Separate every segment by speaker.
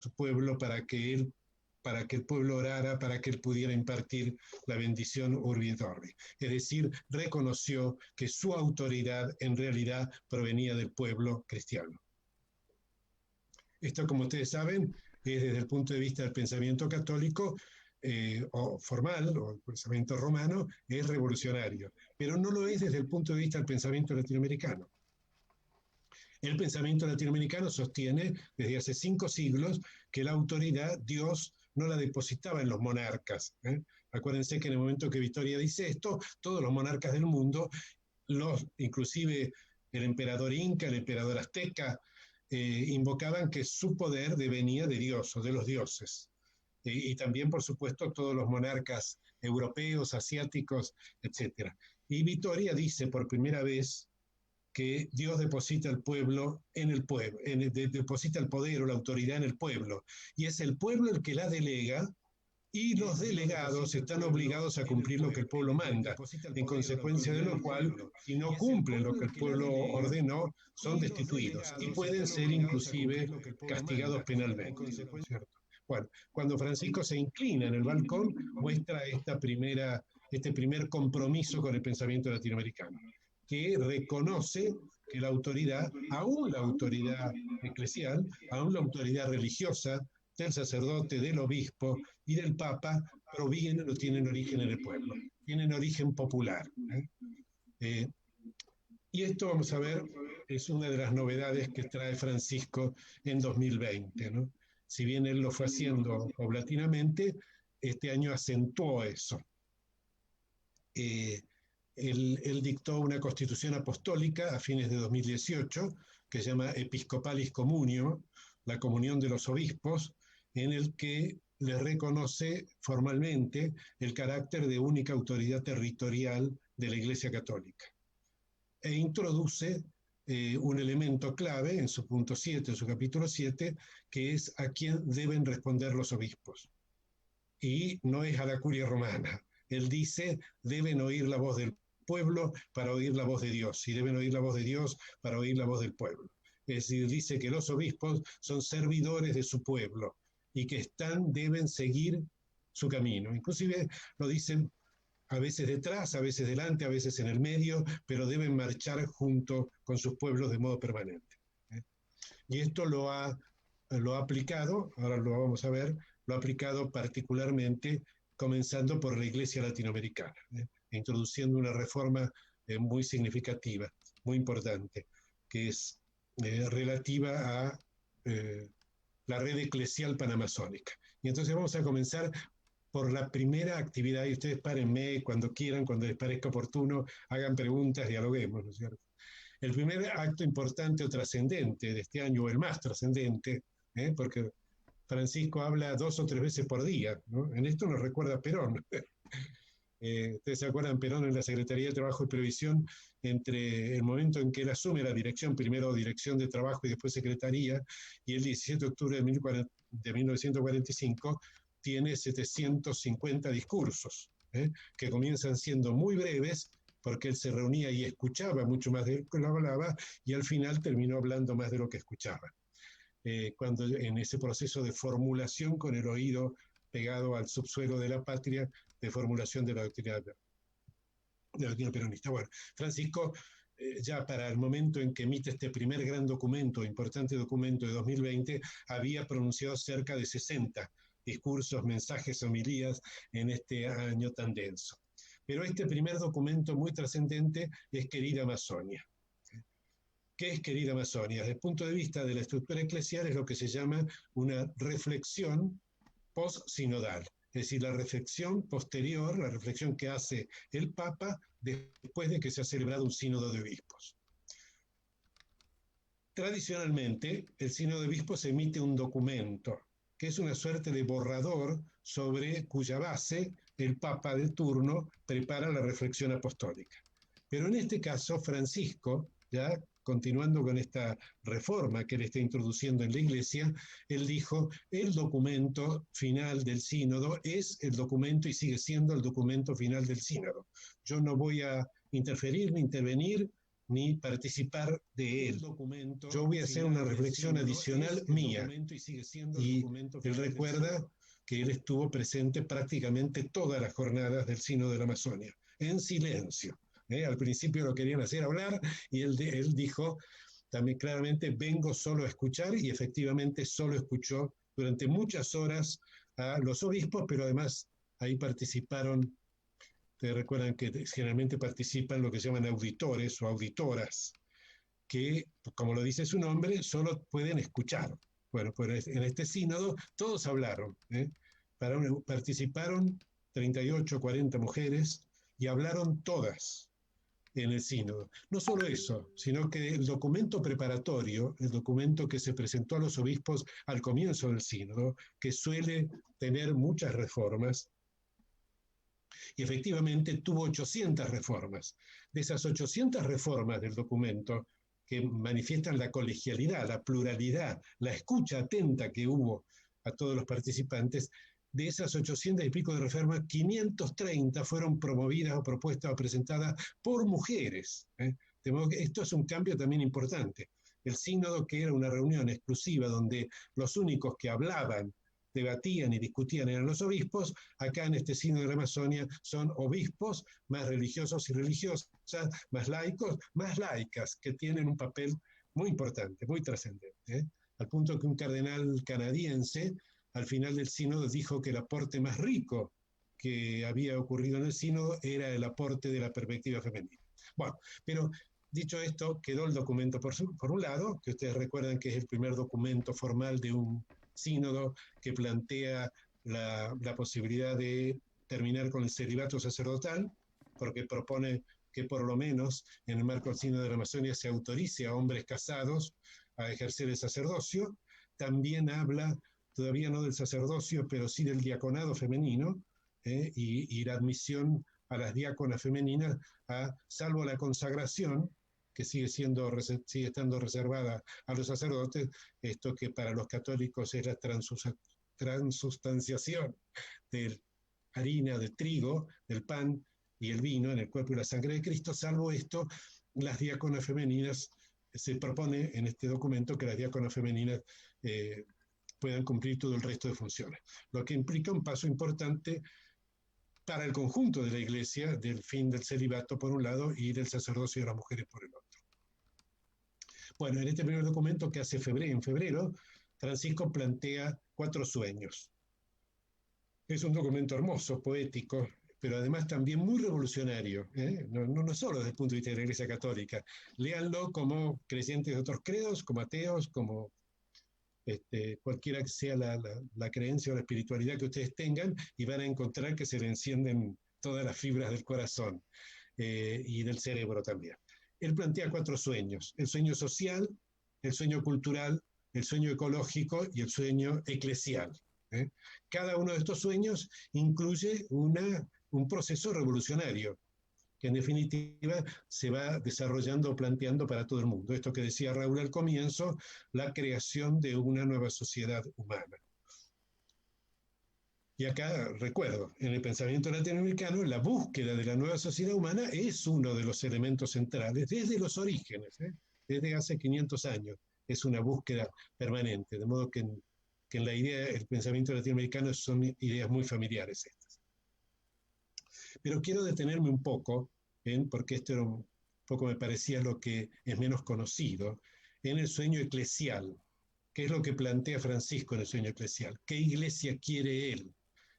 Speaker 1: su pueblo para que el pueblo orara, para que él pudiera impartir la bendición Urbi et Orbi. Es decir, reconoció que su autoridad en realidad provenía del pueblo cristiano. Esto, como ustedes saben, es desde el punto de vista del pensamiento católico o formal, o el pensamiento romano, es revolucionario, pero no lo es desde el punto de vista del pensamiento latinoamericano. El pensamiento latinoamericano sostiene desde hace 5 siglos que la autoridad Dios no la depositaba en los monarcas. Acuérdense que en el momento que Victoria dice esto, todos los monarcas del mundo, inclusive el emperador inca, el emperador azteca, invocaban que su poder devenía de Dios o de los dioses. Y también, por supuesto, todos los monarcas europeos, asiáticos, etc. Y Victoria dice por primera vez que Dios deposita el pueblo en el pueblo, deposita el poder o la autoridad en el pueblo, y es el pueblo el que la delega, y los delegados están obligados a cumplir lo que el pueblo manda, en consecuencia de lo cual, si no cumplen lo que el pueblo ordenó, son destituidos y pueden ser inclusive castigados penalmente, ¿cierto? Bueno, cuando Francisco se inclina en el balcón, muestra este primer compromiso con el pensamiento latinoamericano, que reconoce que la autoridad, aún la autoridad eclesial, aún la autoridad religiosa, del sacerdote, del obispo y del papa, provienen o tienen origen en el pueblo, tienen origen popular. Y esto, vamos a ver, es una de las novedades que trae Francisco en 2020, ¿no? Si bien él lo fue haciendo paulatinamente, este año acentuó eso. Él dictó una constitución apostólica a fines de 2018 que se llama Episcopalis Communio, la comunión de los obispos, en el que le reconoce formalmente el carácter de única autoridad territorial de la Iglesia Católica. E introduce un elemento clave en su punto 7, en su capítulo 7, que es a quién deben responder los obispos. Y no es a la curia romana. Él dice, deben oír la voz del pueblo para oír la voz de Dios, y deben oír la voz de Dios para oír la voz del pueblo. Es decir, dice que los obispos son servidores de su pueblo y que deben seguir su camino. Inclusive lo dicen a veces detrás, a veces delante, a veces en el medio, pero deben marchar junto con sus pueblos de modo permanente. Y esto lo ha aplicado, ahora lo vamos a ver, lo ha aplicado particularmente comenzando por la Iglesia latinoamericana, introduciendo una reforma muy significativa, muy importante, que es relativa a la red eclesial panamazónica. Y entonces vamos a comenzar por la primera actividad, y ustedes párenme cuando quieran, cuando les parezca oportuno, hagan preguntas, dialoguemos, ¿no es cierto? El primer acto importante o trascendente de este año, o el más trascendente, porque Francisco habla 2 o 3 veces por día, ¿no? En esto nos recuerda Perón. Ustedes se acuerdan, Perón en la Secretaría de Trabajo y Previsión, entre el momento en que él asume la dirección, primero Dirección de Trabajo y después Secretaría, y el 17 de octubre de 1945, tiene 750 discursos, que comienzan siendo muy breves, porque él se reunía y escuchaba mucho más de lo que hablaba, y al final terminó hablando más de lo que escuchaba. Cuando en ese proceso de formulación con el oído pegado al subsuelo de la patria, de formulación de la doctrina peronista. Bueno, Francisco, ya para el momento en que emite este primer gran documento, importante documento de 2020, había pronunciado cerca de 60 discursos, mensajes, homilías en este año tan denso. Pero este primer documento muy trascendente es Querida Amazonia. ¿Qué es Querida Amazonia? Desde el punto de vista de la estructura eclesial es lo que se llama una reflexión post-sinodal, es decir, la reflexión posterior, la reflexión que hace el Papa después de que se ha celebrado un sínodo de obispos. Tradicionalmente, el sínodo de obispos emite un documento, que es una suerte de borrador sobre cuya base el Papa de turno prepara la reflexión apostólica. Pero en este caso, Francisco, ya continuando con esta reforma que él está introduciendo en la Iglesia, él dijo, el documento final del sínodo es el documento y sigue siendo el documento final del sínodo. Yo no voy a interferir ni intervenir ni participar de él. Yo voy a hacer una reflexión adicional mía. Y él recuerda que él estuvo presente prácticamente todas las jornadas del Sínodo de la Amazonia, en silencio. Al principio lo querían hacer hablar y él dijo también claramente, vengo solo a escuchar, y efectivamente solo escuchó durante muchas horas a los obispos, pero además ahí participaron. Ustedes recuerdan que generalmente participan lo que se llaman auditores o auditoras, que, como lo dice su nombre, solo pueden escuchar. Bueno, pues en este sínodo todos hablaron. Participaron 38, 40 mujeres y hablaron todas en el sínodo. No solo eso, sino que el documento preparatorio, el documento que se presentó a los obispos al comienzo del sínodo, que suele tener muchas reformas, y efectivamente tuvo 800 reformas. De esas 800 reformas del documento, que manifiestan la colegialidad, la pluralidad, la escucha atenta que hubo a todos los participantes, de esas 800 y pico de reformas, 530 fueron promovidas o propuestas o presentadas por mujeres. De modo que esto es un cambio también importante. El sínodo, que era una reunión exclusiva donde los únicos que hablaban, debatían y discutían eran los obispos, acá en este sínodo de la Amazonia son obispos, más religiosos y religiosas, más laicos, más laicas, que tienen un papel muy importante, muy trascendente, al punto que un cardenal canadiense al final del sínodo dijo que el aporte más rico que había ocurrido en el sínodo era el aporte de la perspectiva femenina. Bueno, pero dicho esto, quedó el documento por un lado, que ustedes recuerdan que es el primer documento formal de un sínodo que plantea la posibilidad de terminar con el celibato sacerdotal, porque propone que por lo menos en el marco del sínodo de la Amazonia se autorice a hombres casados a ejercer el sacerdocio. También habla, todavía no del sacerdocio, pero sí del diaconado femenino, y la admisión a las diáconas femeninas, salvo la consagración, que sigue estando reservada a los sacerdotes, esto que para los católicos es la transustanciación de harina, de trigo, del pan y el vino en el cuerpo y la sangre de Cristo. Salvo esto, las diáconas femeninas, se propone en este documento que las diáconas femeninas puedan cumplir todo el resto de funciones, lo que implica un paso importante para el conjunto de la Iglesia, del fin del celibato por un lado y del sacerdocio de las mujeres por el otro. Bueno, en este primer documento que hace en febrero, Francisco plantea 4 sueños. Es un documento hermoso, poético, pero además también muy revolucionario, no solo desde el punto de vista de la Iglesia Católica. Léanlo como creyentes de otros credos, como ateos, como cualquiera que sea la creencia o la espiritualidad que ustedes tengan, y van a encontrar que se le encienden todas las fibras del corazón y del cerebro también. Él plantea 4 sueños: el sueño social, el sueño cultural, el sueño ecológico y el sueño eclesial. Cada uno de estos sueños incluye un proceso revolucionario que en definitiva se va desarrollando, planteando para todo el mundo. Esto que decía Raúl al comienzo, la creación de una nueva sociedad humana. Y acá recuerdo, en el pensamiento latinoamericano, la búsqueda de la nueva sociedad humana es uno de los elementos centrales desde los orígenes, desde hace 500 años. Es una búsqueda permanente, de modo que en la idea, el pensamiento latinoamericano son ideas muy familiares estas. Pero quiero detenerme un poco, porque esto era un poco, me parecía, lo que es menos conocido, en el sueño eclesial. ¿Qué es lo que plantea Francisco en el sueño eclesial? ¿Qué iglesia quiere él?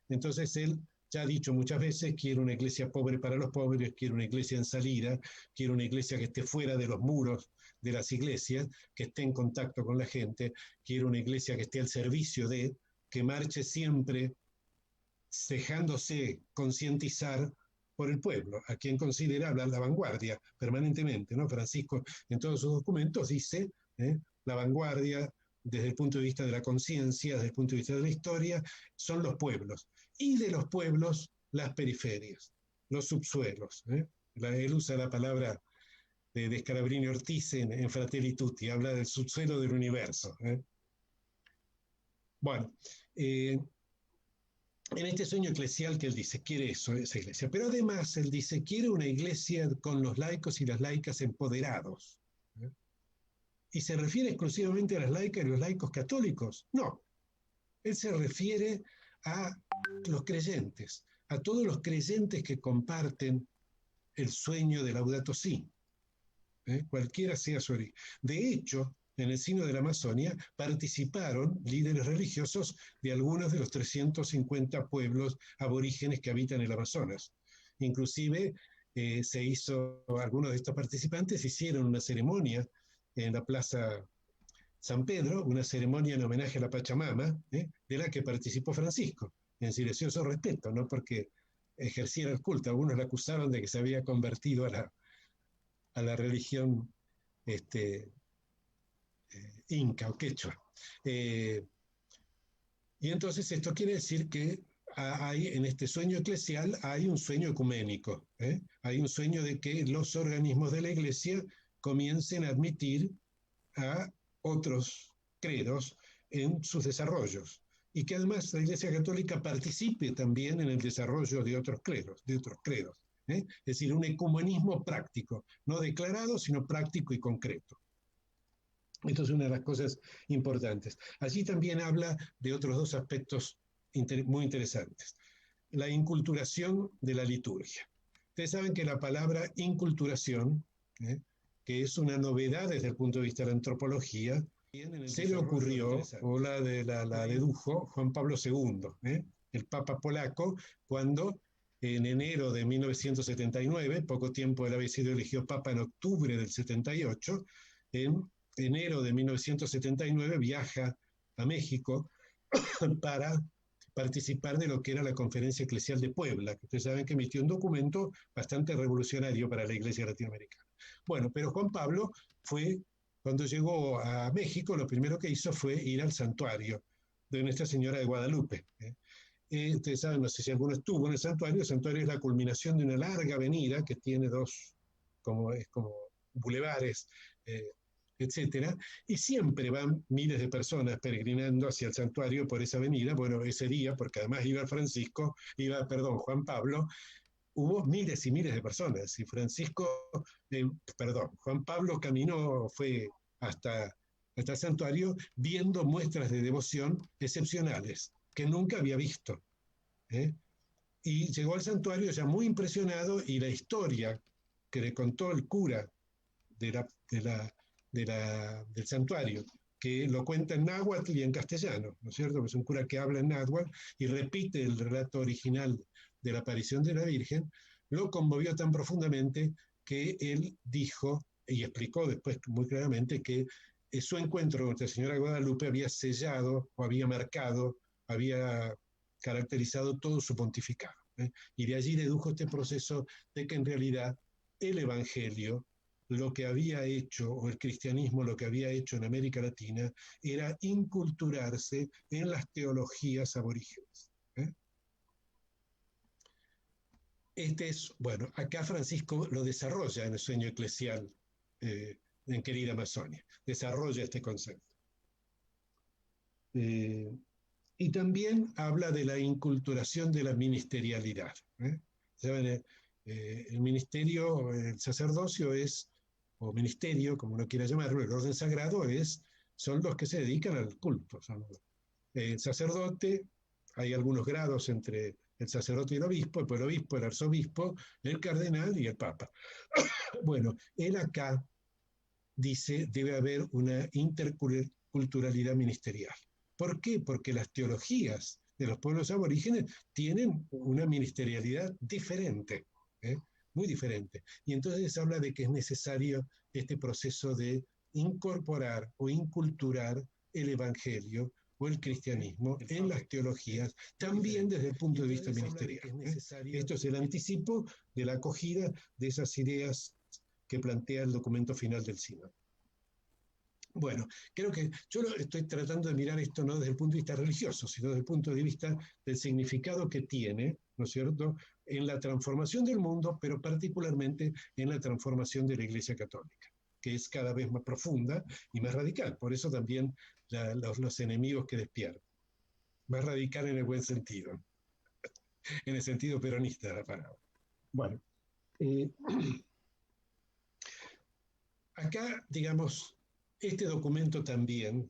Speaker 1: Entonces él ya ha dicho muchas veces: quiere una iglesia pobre para los pobres, quiere una iglesia en salida, quiere una iglesia que esté fuera de los muros de las iglesias, que esté en contacto con la gente, quiere una iglesia que esté al servicio de, que marche siempre dejándose concientizar por el pueblo, a quien considera la vanguardia permanentemente, ¿no? Francisco en todos sus documentos dice, la vanguardia desde el punto de vista de la conciencia, desde el punto de vista de la historia, son los pueblos, y de los pueblos las periferias, los subsuelos. Él usa la palabra de Scalabrini Ortiz en Fratelli Tutti, habla del subsuelo del universo. Bueno, en este sueño eclesial que él dice, quiere eso, esa iglesia. Pero además él dice, quiere una iglesia con los laicos y las laicas empoderados. ¿Eh? ¿Y se refiere exclusivamente a las laicas y los laicos católicos? No, él se refiere a los creyentes, a todos los creyentes que comparten el sueño de Laudato Si, cualquiera sea su origen. De hecho, en el Sínodo de la Amazonia participaron líderes religiosos de algunos de los 350 pueblos aborígenes que habitan el Amazonas. Inclusive algunos de estos participantes hicieron una ceremonia en la Plaza San Pedro, una ceremonia en homenaje a la Pachamama, de la que participó Francisco, en silencioso respeto, no porque ejerciera el culto. Algunos le acusaron de que se había convertido a la religión inca o quechua. Y entonces esto quiere decir que en este sueño eclesial hay un sueño ecuménico, hay un sueño de que los organismos de la iglesia comiencen a admitir a otros credos en sus desarrollos y que además la Iglesia Católica participe también en el desarrollo de otros credos. Es decir, un ecumenismo práctico, no declarado, sino práctico y concreto. Esto es una de las cosas importantes. Allí también habla de otros dos aspectos muy interesantes. La inculturación de la liturgia. Ustedes saben que la palabra inculturación, que es una novedad desde el punto de vista de la antropología, se le ocurrió, o la dedujo Juan Pablo II, el Papa polaco, cuando en enero de 1979, poco tiempo él había sido elegido Papa en octubre del 78, en enero de 1979 viaja a México para participar de lo que era la Conferencia Eclesial de Puebla, que ustedes saben que emitió un documento bastante revolucionario para la Iglesia latinoamericana. Bueno, pero Juan Pablo cuando llegó a México, lo primero que hizo fue ir al santuario de Nuestra Señora de Guadalupe. Ustedes saben, no sé si alguno estuvo en el santuario es la culminación de una larga avenida que tiene como bulevares, etcétera, y siempre van miles de personas peregrinando hacia el santuario por esa avenida. Bueno, ese día, porque además Juan Pablo, hubo miles y miles de personas, y Juan Pablo fue hasta el santuario viendo muestras de devoción excepcionales, que nunca había visto. Y llegó al santuario ya muy impresionado, y la historia que le contó el cura del santuario, que lo cuenta en náhuatl y en castellano, ¿no es cierto? Es un cura que habla en náhuatl y repite el relato original de la aparición de la Virgen, lo conmovió tan profundamente que él dijo y explicó después muy claramente que su encuentro con Nuestra Señora de Guadalupe había sellado o había marcado, había caracterizado todo su pontificado. Y de allí dedujo este proceso de que en realidad el Evangelio, lo que había hecho, o el cristianismo lo que había hecho en América Latina, era inculturarse en las teologías aborígenes. Bueno, acá Francisco lo desarrolla en el sueño eclesial en Querida Amazonia, desarrolla este concepto. Y también habla de la inculturación de la ministerialidad. ¿Saben? El ministerio, el sacerdocio o ministerio, como uno quiera llamarlo, el orden sagrado son los que se dedican al culto. El sacerdote, hay algunos grados entre el sacerdote y el obispo, el obispo, el arzobispo, el cardenal y el papa. Bueno, él acá dice debe haber una interculturalidad ministerial. ¿Por qué? Porque las teologías de los pueblos aborígenes tienen una ministerialidad diferente, muy diferente. Y entonces habla de que es necesario este proceso de incorporar o inculturar el evangelio o el cristianismo en las teologías, también desde el punto de vista ministerial. Esto es el anticipo de la acogida de esas ideas que plantea el documento final del sínodo. Bueno, creo que yo estoy tratando de mirar esto no desde el punto de vista religioso, sino desde el punto de vista del significado que tiene, ¿no es cierto?, en la transformación del mundo, pero particularmente en la transformación de la Iglesia Católica, que es cada vez más profunda y más radical. Por eso también los enemigos que despiertan. Más radical en el buen sentido. en el sentido peronista de la palabra. Bueno, eh, acá, digamos, este documento también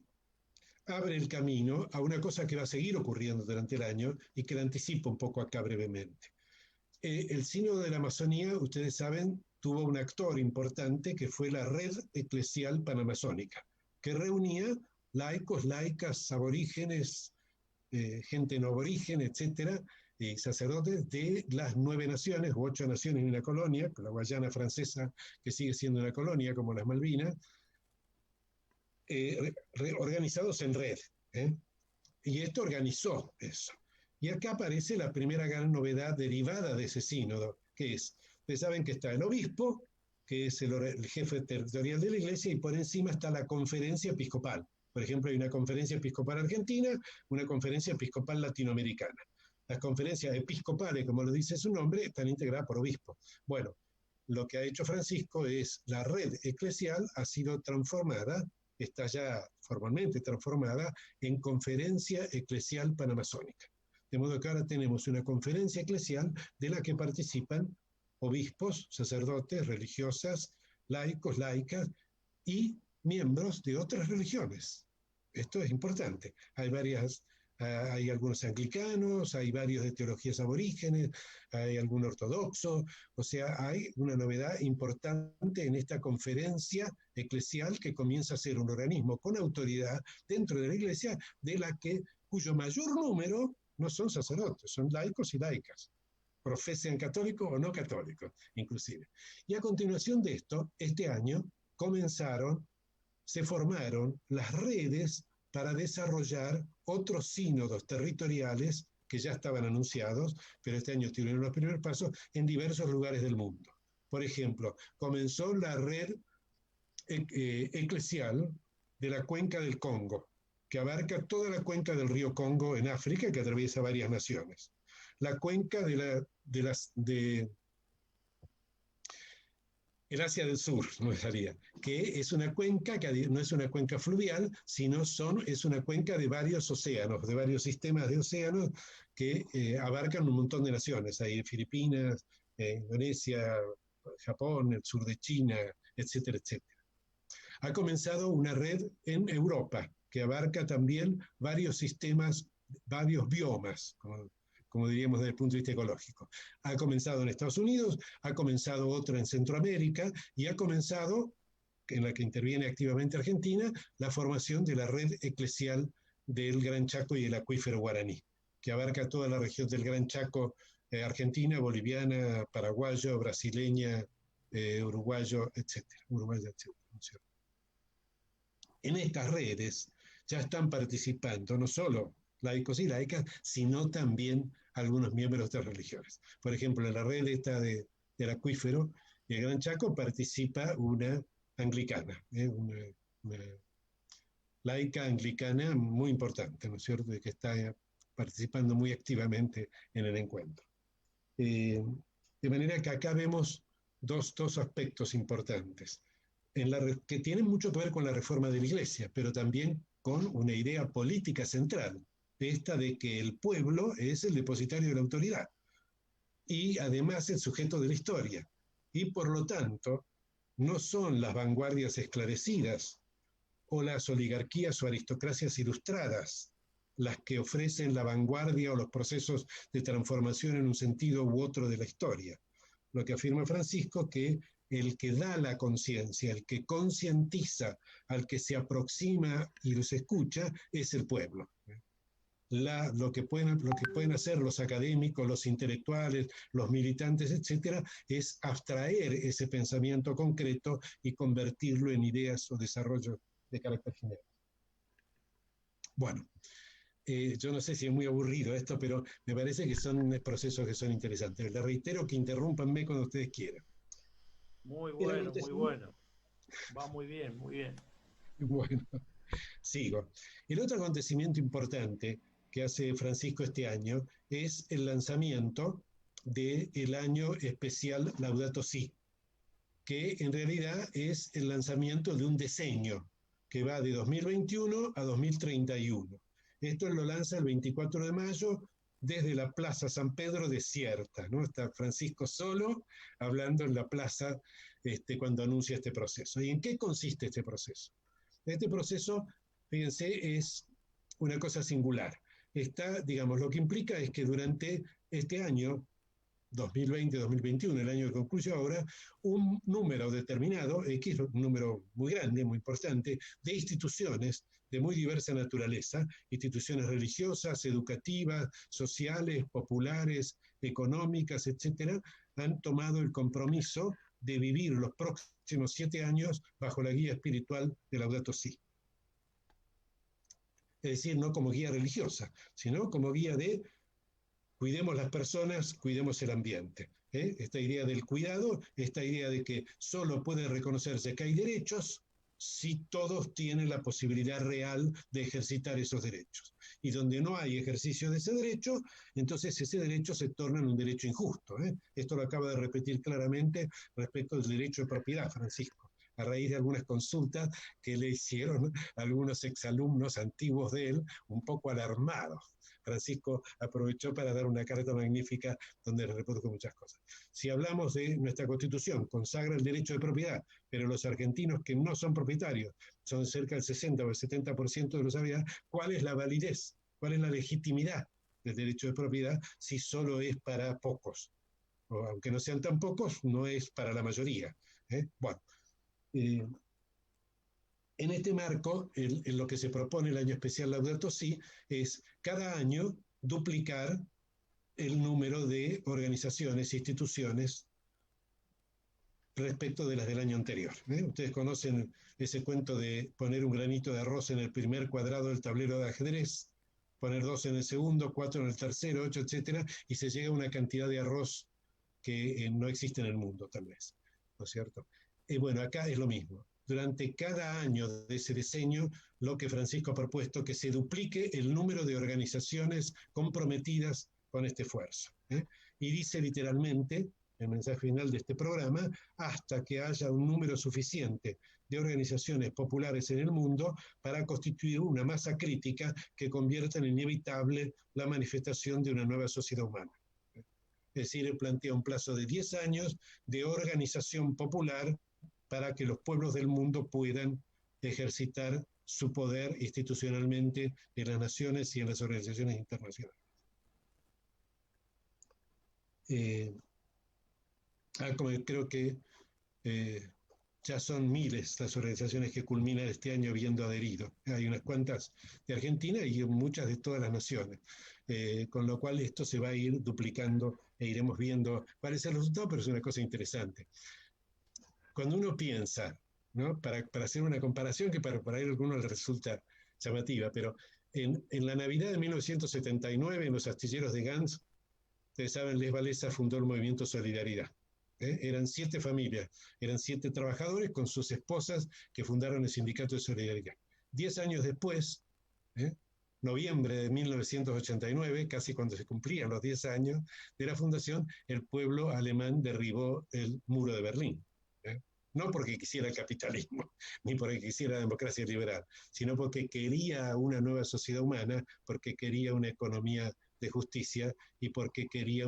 Speaker 1: abre el camino a una cosa que va a seguir ocurriendo durante el año y que la anticipo un poco acá brevemente. El Sínodo de la Amazonía, ustedes saben, tuvo un actor importante que fue la Red Eclesial Panamazónica, que reunía laicos, laicas, aborígenes, gente no aborigen, etcétera, y sacerdotes de las 9 naciones, u 8 naciones y una colonia, con la Guayana francesa, que sigue siendo una colonia, como las Malvinas, organizados en red. ¿eh? Y esto organizó eso. Y acá aparece la primera gran novedad derivada de ese sínodo, que es, ustedes saben que está el obispo, que es el jefe territorial de la iglesia, y por encima está la conferencia episcopal. Por ejemplo, hay una conferencia episcopal argentina, una conferencia episcopal latinoamericana. Las conferencias episcopales, como lo dice su nombre, están integradas por obispos. Bueno, lo que ha hecho Francisco es, la red eclesial ha sido transformada, está ya formalmente transformada en Conferencia Eclesial Panamazónica. De modo que ahora tenemos una conferencia eclesial de la que participan obispos, sacerdotes, religiosas, laicos, laicas y miembros de otras religiones. Esto es importante. Hay algunos anglicanos, hay varios de teologías aborígenes, hay algún ortodoxo, o sea, hay una novedad importante en esta conferencia eclesial que comienza a ser un organismo con autoridad dentro de la iglesia, cuyo mayor número no son sacerdotes, son laicos y laicas, profesen católicos o no católicos, inclusive. Y a continuación de esto, este año se formaron las redes para desarrollar otros sínodos territoriales que ya estaban anunciados, pero este año tuvieron los primeros pasos en diversos lugares del mundo. Por ejemplo, comenzó la red eclesial de la cuenca del Congo, que abarca toda la cuenca del río Congo en África, que atraviesa varias naciones. La cuenca de el Asia del Sur, no estaría, que es una cuenca que no es una cuenca fluvial, sino es una cuenca de varios océanos, de varios sistemas de océanos que abarcan un montón de naciones. Hay Filipinas, Indonesia, Japón, el sur de China, etcétera, etcétera. Ha comenzado una red en Europa que abarca también varios sistemas, varios biomas, como diríamos desde el punto de vista ecológico. Ha comenzado en Estados Unidos, ha comenzado otra en Centroamérica y ha comenzado, en la que interviene activamente Argentina, la formación de la red eclesial del Gran Chaco y el acuífero guaraní, que abarca toda la región del Gran Chaco, argentina, boliviana, paraguayo, brasileña, uruguayo, etcétera. Uruguayo, etcétera, ¿no es cierto? En estas redes ya están participando no solo laicos y laicas, sino también algunos miembros de religiones. Por ejemplo, en la red esta del acuífero del Gran Chaco participa una anglicana, una laica anglicana muy importante, ¿no es cierto?, que está participando muy activamente en el encuentro. De manera que acá vemos dos aspectos importantes que tienen mucho que ver con la reforma de la Iglesia, pero también con una idea política central, esta de que el pueblo es el depositario de la autoridad y además el sujeto de la historia. Y por lo tanto, no son las vanguardias esclarecidas o las oligarquías o aristocracias ilustradas las que ofrecen la vanguardia o los procesos de transformación en un sentido u otro de la historia. Lo que afirma Francisco, que el que da la conciencia, el que concientiza, al que se aproxima y los escucha, es el pueblo. Lo que pueden hacer los académicos, los intelectuales, los militantes, etcétera, es abstraer ese pensamiento concreto y convertirlo en ideas o desarrollo de carácter general. Bueno, yo no sé si es muy aburrido esto, pero me parece que son procesos que son interesantes. Les reitero que interrúmpanme cuando ustedes quieran.
Speaker 2: Muy bueno, muy bueno. Va muy bien, muy bien.
Speaker 1: Bueno, sigo. El otro acontecimiento importante que hace Francisco este año es el lanzamiento del año especial Laudato Si, que en realidad es el lanzamiento de un diseño que va de 2021 a 2031. Esto lo lanza el 24 de mayo desde la Plaza San Pedro desierta, ¿no? Está Francisco solo hablando en la plaza cuando anuncia este proceso. ¿Y en qué consiste este proceso? Este proceso, fíjense, es una cosa singular. Digamos, lo que implica es que durante este año, 2020-2021, el año que concluye ahora, un número determinado, X, un número muy grande, muy importante, de instituciones de muy diversa naturaleza, instituciones religiosas, educativas, sociales, populares, económicas, etcétera, han tomado el compromiso de vivir los próximos 7 años bajo la guía espiritual de Laudato Si. Es decir, no como guía religiosa, sino como guía de cuidemos las personas, cuidemos el ambiente. Esta idea del cuidado, esta idea de que solo puede reconocerse que hay derechos si todos tienen la posibilidad real de ejercitar esos derechos. Y donde no hay ejercicio de ese derecho, entonces ese derecho se torna en un derecho injusto. Esto lo acaba de repetir claramente respecto del derecho de propiedad, Francisco, a raíz de algunas consultas que le hicieron algunos exalumnos antiguos de él, un poco alarmados. Francisco aprovechó para dar una carta magnífica donde le reprodujo muchas cosas. Si hablamos de nuestra Constitución, consagra el derecho de propiedad, pero los argentinos que no son propietarios son cerca del 60 o el 70% de los habitantes, ¿cuál es la validez? ¿Cuál es la legitimidad del derecho de propiedad si solo es para pocos? O aunque no sean tan pocos, no es para la mayoría. Bueno, en este marco, en lo que se propone el año especial Laudato Si es cada año duplicar el número de organizaciones e instituciones respecto de las del año anterior. Ustedes conocen ese cuento de poner un granito de arroz en el primer cuadrado del tablero de ajedrez, poner 2 en el segundo, 4 en el tercero, 8, etcétera, y se llega a una cantidad de arroz que no existe en el mundo, tal vez. ¿No es cierto? Bueno, acá es lo mismo. Durante cada año de ese diseño, lo que Francisco ha propuesto que se duplique el número de organizaciones comprometidas con este esfuerzo. Y dice literalmente, el mensaje final de este programa, hasta que haya un número suficiente de organizaciones populares en el mundo para constituir una masa crítica que convierta en inevitable la manifestación de una nueva sociedad humana. Es decir, él plantea un plazo de 10 años de organización popular para que los pueblos del mundo puedan ejercitar su poder institucionalmente en las naciones y en las organizaciones internacionales. Como creo que ya son miles las organizaciones que culminan este año habiendo adherido. Hay unas cuantas de Argentina y muchas de todas las naciones. Con lo cual esto se va a ir duplicando e iremos viendo cuál es el resultado, pero es una cosa interesante. Cuando uno piensa, ¿no? Para hacer una comparación que para algunos les resulta llamativa, pero en la Navidad de 1979, en los astilleros de Gans, ustedes saben, Les Wałęsa fundó el movimiento Solidaridad. Eran 7 familias, eran 7 trabajadores con sus esposas que fundaron el Sindicato de Solidaridad. 10 años después, noviembre de 1989, casi cuando se cumplían los 10 años de la fundación, el pueblo alemán derribó el muro de Berlín. No porque quisiera el capitalismo, ni porque quisiera la democracia liberal, sino porque quería una nueva sociedad humana, porque quería una economía de justicia y porque quería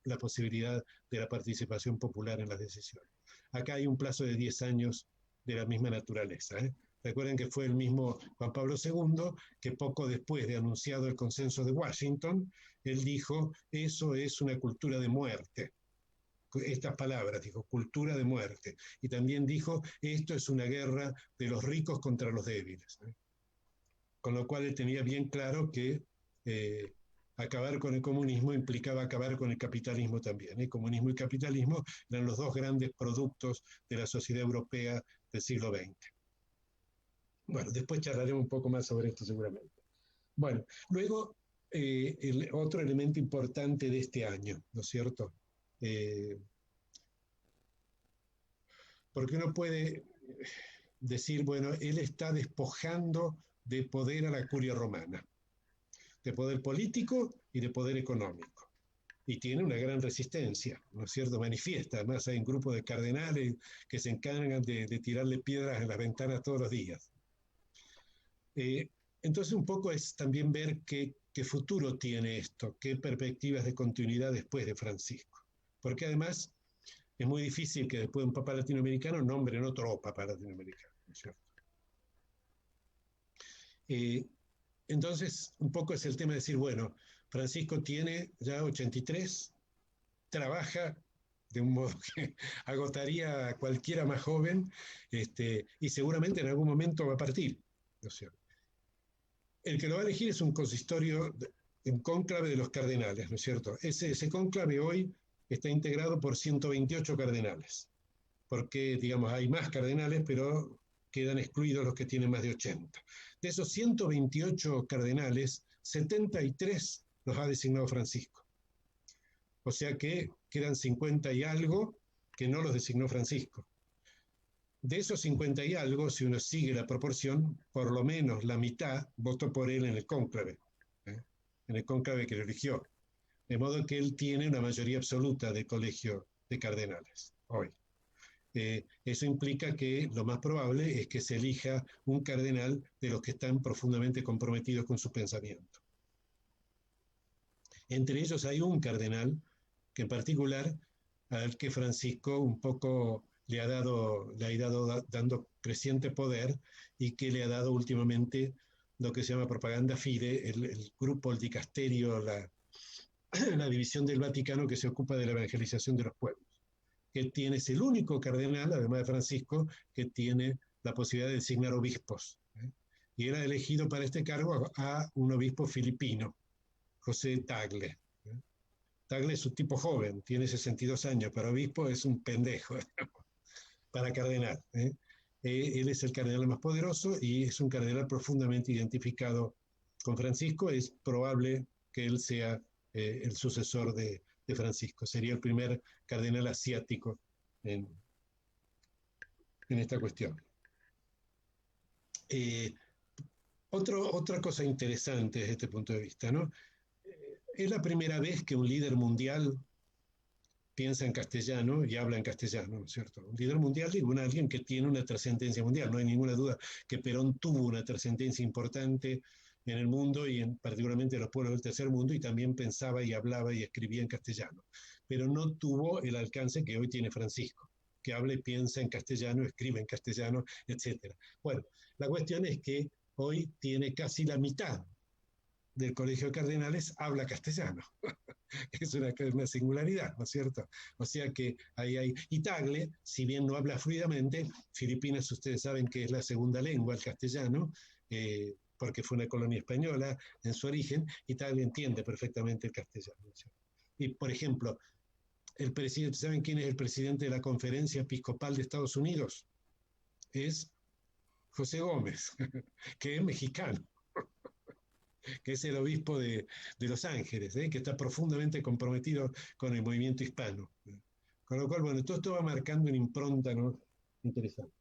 Speaker 1: la posibilidad de la participación popular en las decisiones. Acá hay un plazo de 10 años de la misma naturaleza. Recuerden que fue el mismo Juan Pablo II que poco después de anunciado el consenso de Washington, él dijo, eso es una cultura de muerte. Estas palabras, dijo, cultura de muerte. Y también dijo, esto es una guerra de los ricos contra los débiles. Con lo cual él tenía bien claro que acabar con el comunismo implicaba acabar con el capitalismo también. El comunismo y capitalismo eran los 2 grandes productos de la sociedad europea del siglo XX. Bueno, después charlaremos un poco más sobre esto seguramente. Bueno, luego el otro elemento importante de este año, ¿no es cierto? Porque uno puede decir, bueno, él está despojando de poder a la curia romana, de poder político y de poder económico. Y tiene una gran resistencia, ¿no es cierto? Manifiesta, además hay un grupo de cardenales que se encargan de tirarle piedras en las ventanas todos los días. Entonces un poco es también ver qué qué futuro tiene esto, qué perspectivas de continuidad después de Francisco. Porque además es muy difícil que después de un papa latinoamericano nombren otro papa latinoamericano, ¿no es cierto? Entonces, un poco es el tema de decir, bueno, Francisco tiene ya 83, trabaja de un modo que agotaría a cualquiera más joven, y seguramente en algún momento va a partir, ¿no es cierto? El que lo va a elegir es un consistorio, un cónclave de los cardenales, ¿no es cierto? Ese cónclave hoy está integrado por 128 cardenales, porque, digamos, hay más cardenales, pero quedan excluidos los que tienen más de 80. De esos 128 cardenales, 73 los ha designado Francisco. O sea que quedan 50 y algo que no los designó Francisco. De esos 50 y algo, si uno sigue la proporción, por lo menos la mitad votó por él en el cónclave, en el cónclave que lo eligió. De modo que él tiene una mayoría absoluta de colegio de cardenales hoy. Eso implica que lo más probable es que se elija un cardenal de los que están profundamente comprometidos con su pensamiento. Entre ellos hay un cardenal que en particular al que Francisco un poco le ha ido dando creciente poder y que le ha dado últimamente lo que se llama propaganda fide, el grupo, el dicasterio, la división del Vaticano que se ocupa de la evangelización de los pueblos. Que tiene, es el único cardenal, además de Francisco, que tiene la posibilidad de designar obispos. Y él ha elegido para este cargo a un obispo filipino, José Tagle. Tagle es un tipo joven, tiene 62 años, para obispo es un pendejo, para cardenal. Él es el cardenal más poderoso y es un cardenal profundamente identificado con Francisco. Es probable que él sea el sucesor de Francisco. Sería el primer cardenal asiático en esta cuestión. Otra cosa interesante desde este punto de vista, ¿no? Es la primera vez que un líder mundial piensa en castellano y habla en castellano, ¿no es cierto? Un líder mundial, digo, alguien que tiene una trascendencia mundial. No hay ninguna duda que Perón tuvo una trascendencia importante en el mundo y particularmente en los pueblos del tercer mundo, y también pensaba y hablaba y escribía en castellano. Pero no tuvo el alcance que hoy tiene Francisco, que habla y piensa en castellano, escribe en castellano, etc. Bueno, la cuestión es que hoy tiene casi la mitad del Colegio de Cardenales habla castellano. Es una singularidad, ¿no es cierto? O sea que ahí hay... Y Tagle, si bien no habla fluidamente, Filipinas ustedes saben que es la segunda lengua, el castellano, porque fue una colonia española en su origen, y Tagle entiende perfectamente el castellano, ¿no es cierto? Y, por ejemplo, el presidente, ¿saben quién es el presidente de la Conferencia Episcopal de Estados Unidos? Es José Gómez, que es mexicano, que es el obispo de Los Ángeles, que está profundamente comprometido con el movimiento hispano. Con lo cual, bueno, todo esto va marcando una impronta, ¿no?, interesante.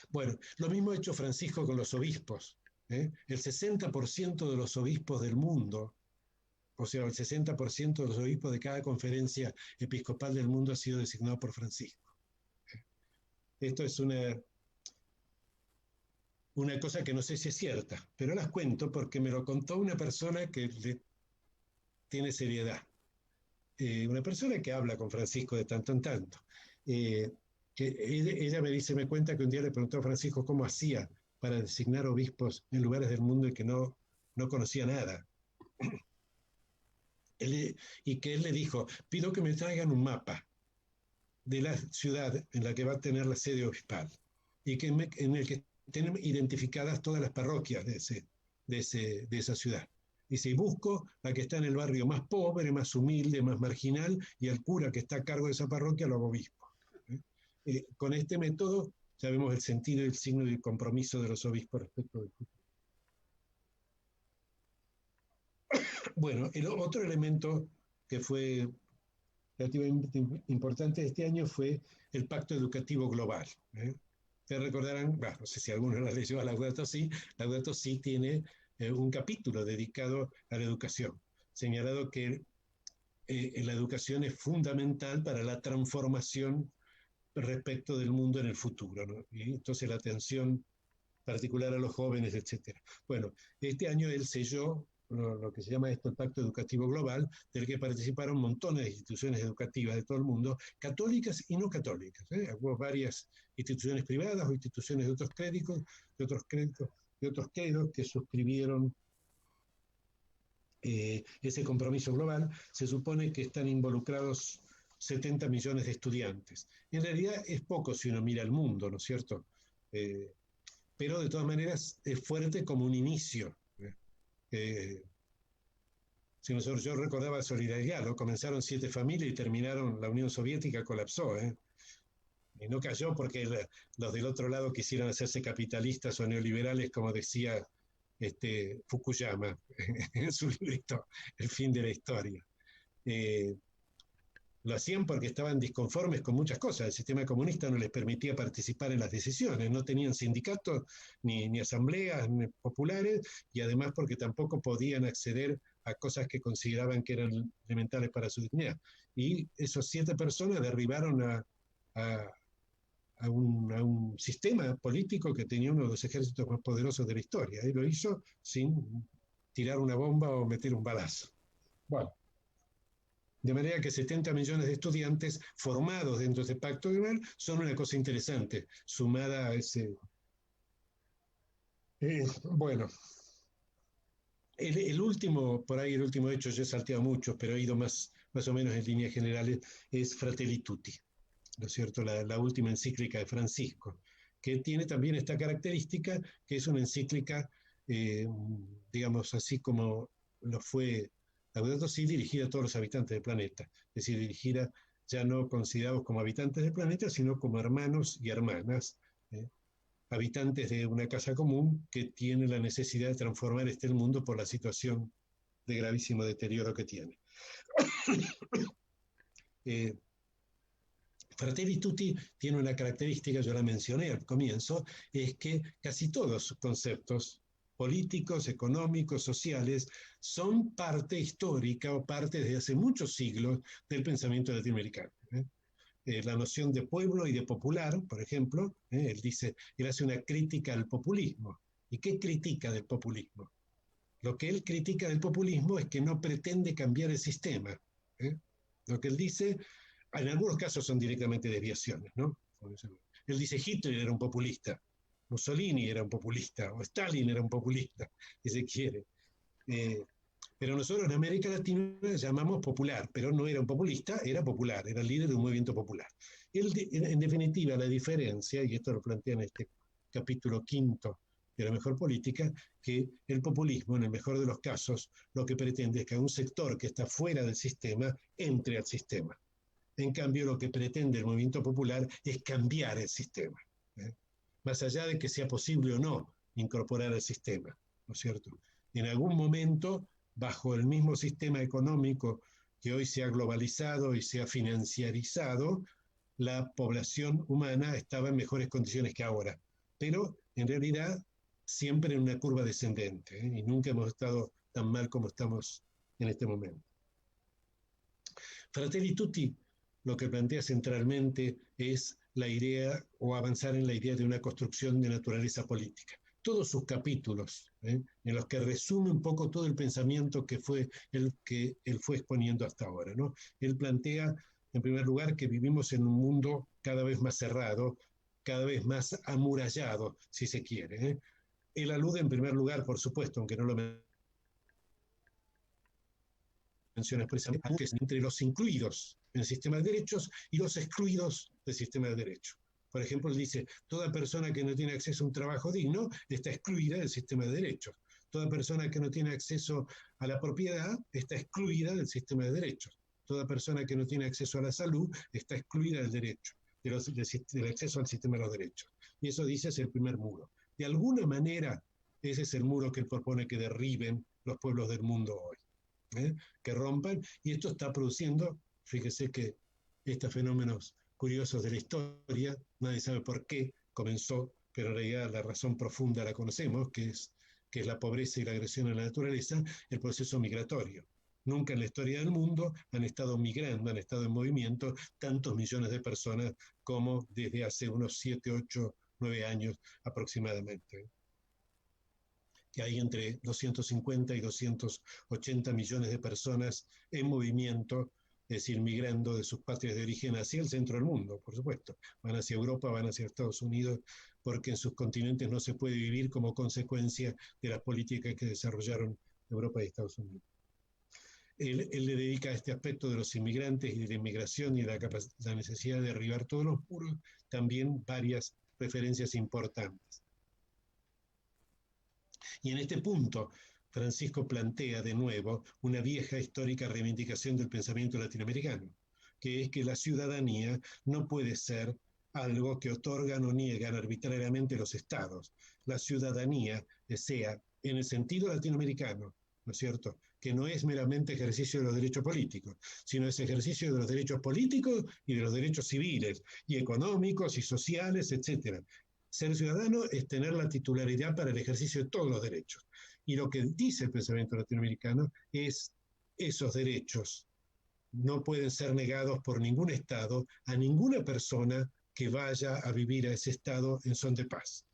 Speaker 1: Bueno, lo mismo ha hecho Francisco con los obispos. El 60% de los obispos del mundo, o sea, el 60% de los obispos de cada conferencia episcopal del mundo ha sido designado por Francisco. Esto es una cosa que no sé si es cierta, pero las cuento porque me lo contó una persona que tiene seriedad. Una persona que habla con Francisco de tanto en tanto. Que ella me cuenta que un día le preguntó a Francisco cómo hacía para designar obispos en lugares del mundo y que no conocía nada. Y que él le dijo, pido que me traigan un mapa de la ciudad en la que va a tener la sede obispal y que en el que estén identificadas todas las parroquias de esa ciudad. Dice, y busco la que está en el barrio más pobre, más humilde, más marginal, y al cura que está a cargo de esa parroquia lo hago obispo. Con este método sabemos el sentido y el signo de compromiso de los obispos respecto del futuro. Bueno, el otro elemento que fue relativamente importante este año fue el Pacto Educativo Global. Ustedes recordarán, no sé si alguno lo leyó a Laudato Si, Laudato Si tiene un capítulo dedicado a la educación, señalado que la educación es fundamental para la transformación respecto del mundo en el futuro, ¿no? Y entonces la atención particular a los jóvenes, etc. Bueno, este año él selló lo que se llama esto el Pacto Educativo Global, del que participaron montones de instituciones educativas de todo el mundo, católicas y no católicas. Hubo varias instituciones privadas o instituciones de otros créditos, de otros credos que suscribieron ese compromiso global. Se supone que están involucrados 70 millones de estudiantes. En realidad es poco si uno mira el mundo, ¿no es cierto? Pero de todas maneras es fuerte como un inicio. Si nosotros, yo recordaba Solidaridad, ¿no? Comenzaron 7 familias y terminaron, la Unión Soviética colapsó, y no cayó porque los del otro lado quisieran hacerse capitalistas o neoliberales, como decía Fukuyama en su librito El fin de la historia. Lo hacían porque estaban disconformes con muchas cosas. El sistema comunista no les permitía participar en las decisiones, no tenían sindicatos ni asambleas ni populares, y además porque tampoco podían acceder a cosas que consideraban que eran elementales para su dignidad. Y esos 7 personas derribaron a un sistema político que tenía uno de los ejércitos más poderosos de la historia, y lo hizo sin tirar una bomba o meter un balazo. Bueno, de manera que 70 millones de estudiantes formados dentro de ese pacto global son una cosa interesante, sumada a ese... bueno, el último, por ahí el último hecho, yo he salteado muchos, pero he ido más o menos en líneas generales, es Fratelli Tutti, ¿no es cierto? La última encíclica de Francisco, que tiene también esta característica, que es una encíclica, digamos así como lo fue Laudato Si, dirigida a todos los habitantes del planeta, es decir, dirigida ya no considerados como habitantes del planeta, sino como hermanos y hermanas, habitantes de una casa común que tiene la necesidad de transformar el mundo por la situación de gravísimo deterioro que tiene. Fratelli Tutti tiene una característica, yo la mencioné al comienzo, es que casi todos sus conceptos políticos, económicos, sociales, son parte histórica o parte desde hace muchos siglos del pensamiento latinoamericano. La noción de pueblo y de popular, por ejemplo, él hace una crítica al populismo. ¿Y qué critica del populismo? Lo que él critica del populismo es que no pretende cambiar el sistema. Lo que él dice, en algunos casos son directamente desviaciones, ¿no? Él dice Hitler era un populista, Mussolini era un populista, o Stalin era un populista, si se quiere. Pero nosotros en América Latina llamamos popular, pero no era un populista, era popular, era el líder de un movimiento popular. En definitiva, la diferencia, y esto lo plantea en este capítulo 5 de La Mejor Política, que el populismo, en el mejor de los casos, lo que pretende es que un sector que está fuera del sistema entre al sistema. En cambio, lo que pretende el movimiento popular es cambiar el sistema, más allá de que sea posible o no incorporar al sistema, ¿no es cierto? En algún momento, bajo el mismo sistema económico que hoy se ha globalizado y se ha financiarizado, la población humana estaba en mejores condiciones que ahora, pero en realidad siempre en una curva descendente, y nunca hemos estado tan mal como estamos en este momento. Fratelli Tutti lo que plantea centralmente es la idea o avanzar en la idea de una construcción de naturaleza política. Todos sus capítulos, en los que resume un poco todo el pensamiento que él fue exponiendo hasta ahora, ¿no? Él plantea, en primer lugar, que vivimos en un mundo cada vez más cerrado, cada vez más amurallado, si se quiere. Él alude, en primer lugar, por supuesto, aunque no lo menciona expresamente, que es entre los incluidos en el sistema de derechos y los excluidos del sistema de derechos. Por ejemplo, él dice, toda persona que no tiene acceso a un trabajo digno está excluida del sistema de derechos. Toda persona que no tiene acceso a la propiedad está excluida del sistema de derechos. Toda persona que no tiene acceso a la salud está excluida del derecho, del acceso al sistema de los derechos. Y eso dice es el primer muro. De alguna manera, ese es el muro que él propone que derriben los pueblos del mundo hoy. Que rompan, y esto está produciendo, fíjese que estos fenómenos curiosos de la historia, nadie sabe por qué comenzó, pero en realidad la razón profunda la conocemos, que es la pobreza y la agresión a la naturaleza, el proceso migratorio. Nunca en la historia del mundo han estado migrando, han estado en movimiento tantos millones de personas como desde hace unos 7, 8, 9 años aproximadamente. que hay entre 250 y 280 millones de personas en movimiento, es decir, migrando de sus patrias de origen hacia el centro del mundo, por supuesto. Van hacia Europa, van hacia Estados Unidos, porque en sus continentes no se puede vivir como consecuencia de las políticas que desarrollaron Europa y Estados Unidos. Él le dedica a este aspecto de los inmigrantes y de la inmigración y de la necesidad de derribar todos los muros también varias referencias importantes. Y en este punto, Francisco plantea de nuevo una vieja histórica reivindicación del pensamiento latinoamericano, que es que la ciudadanía no puede ser algo que otorgan o niegan arbitrariamente los estados. La ciudadanía, sea en el sentido latinoamericano, ¿no es cierto?, que no es meramente ejercicio de los derechos políticos, sino es ejercicio de los derechos políticos y de los derechos civiles, y económicos y sociales, etc. Ser ciudadano es tener la titularidad para el ejercicio de todos los derechos. Y lo que dice el pensamiento latinoamericano es esos derechos no pueden ser negados por ningún Estado a ninguna persona que vaya a vivir a ese Estado en son de paz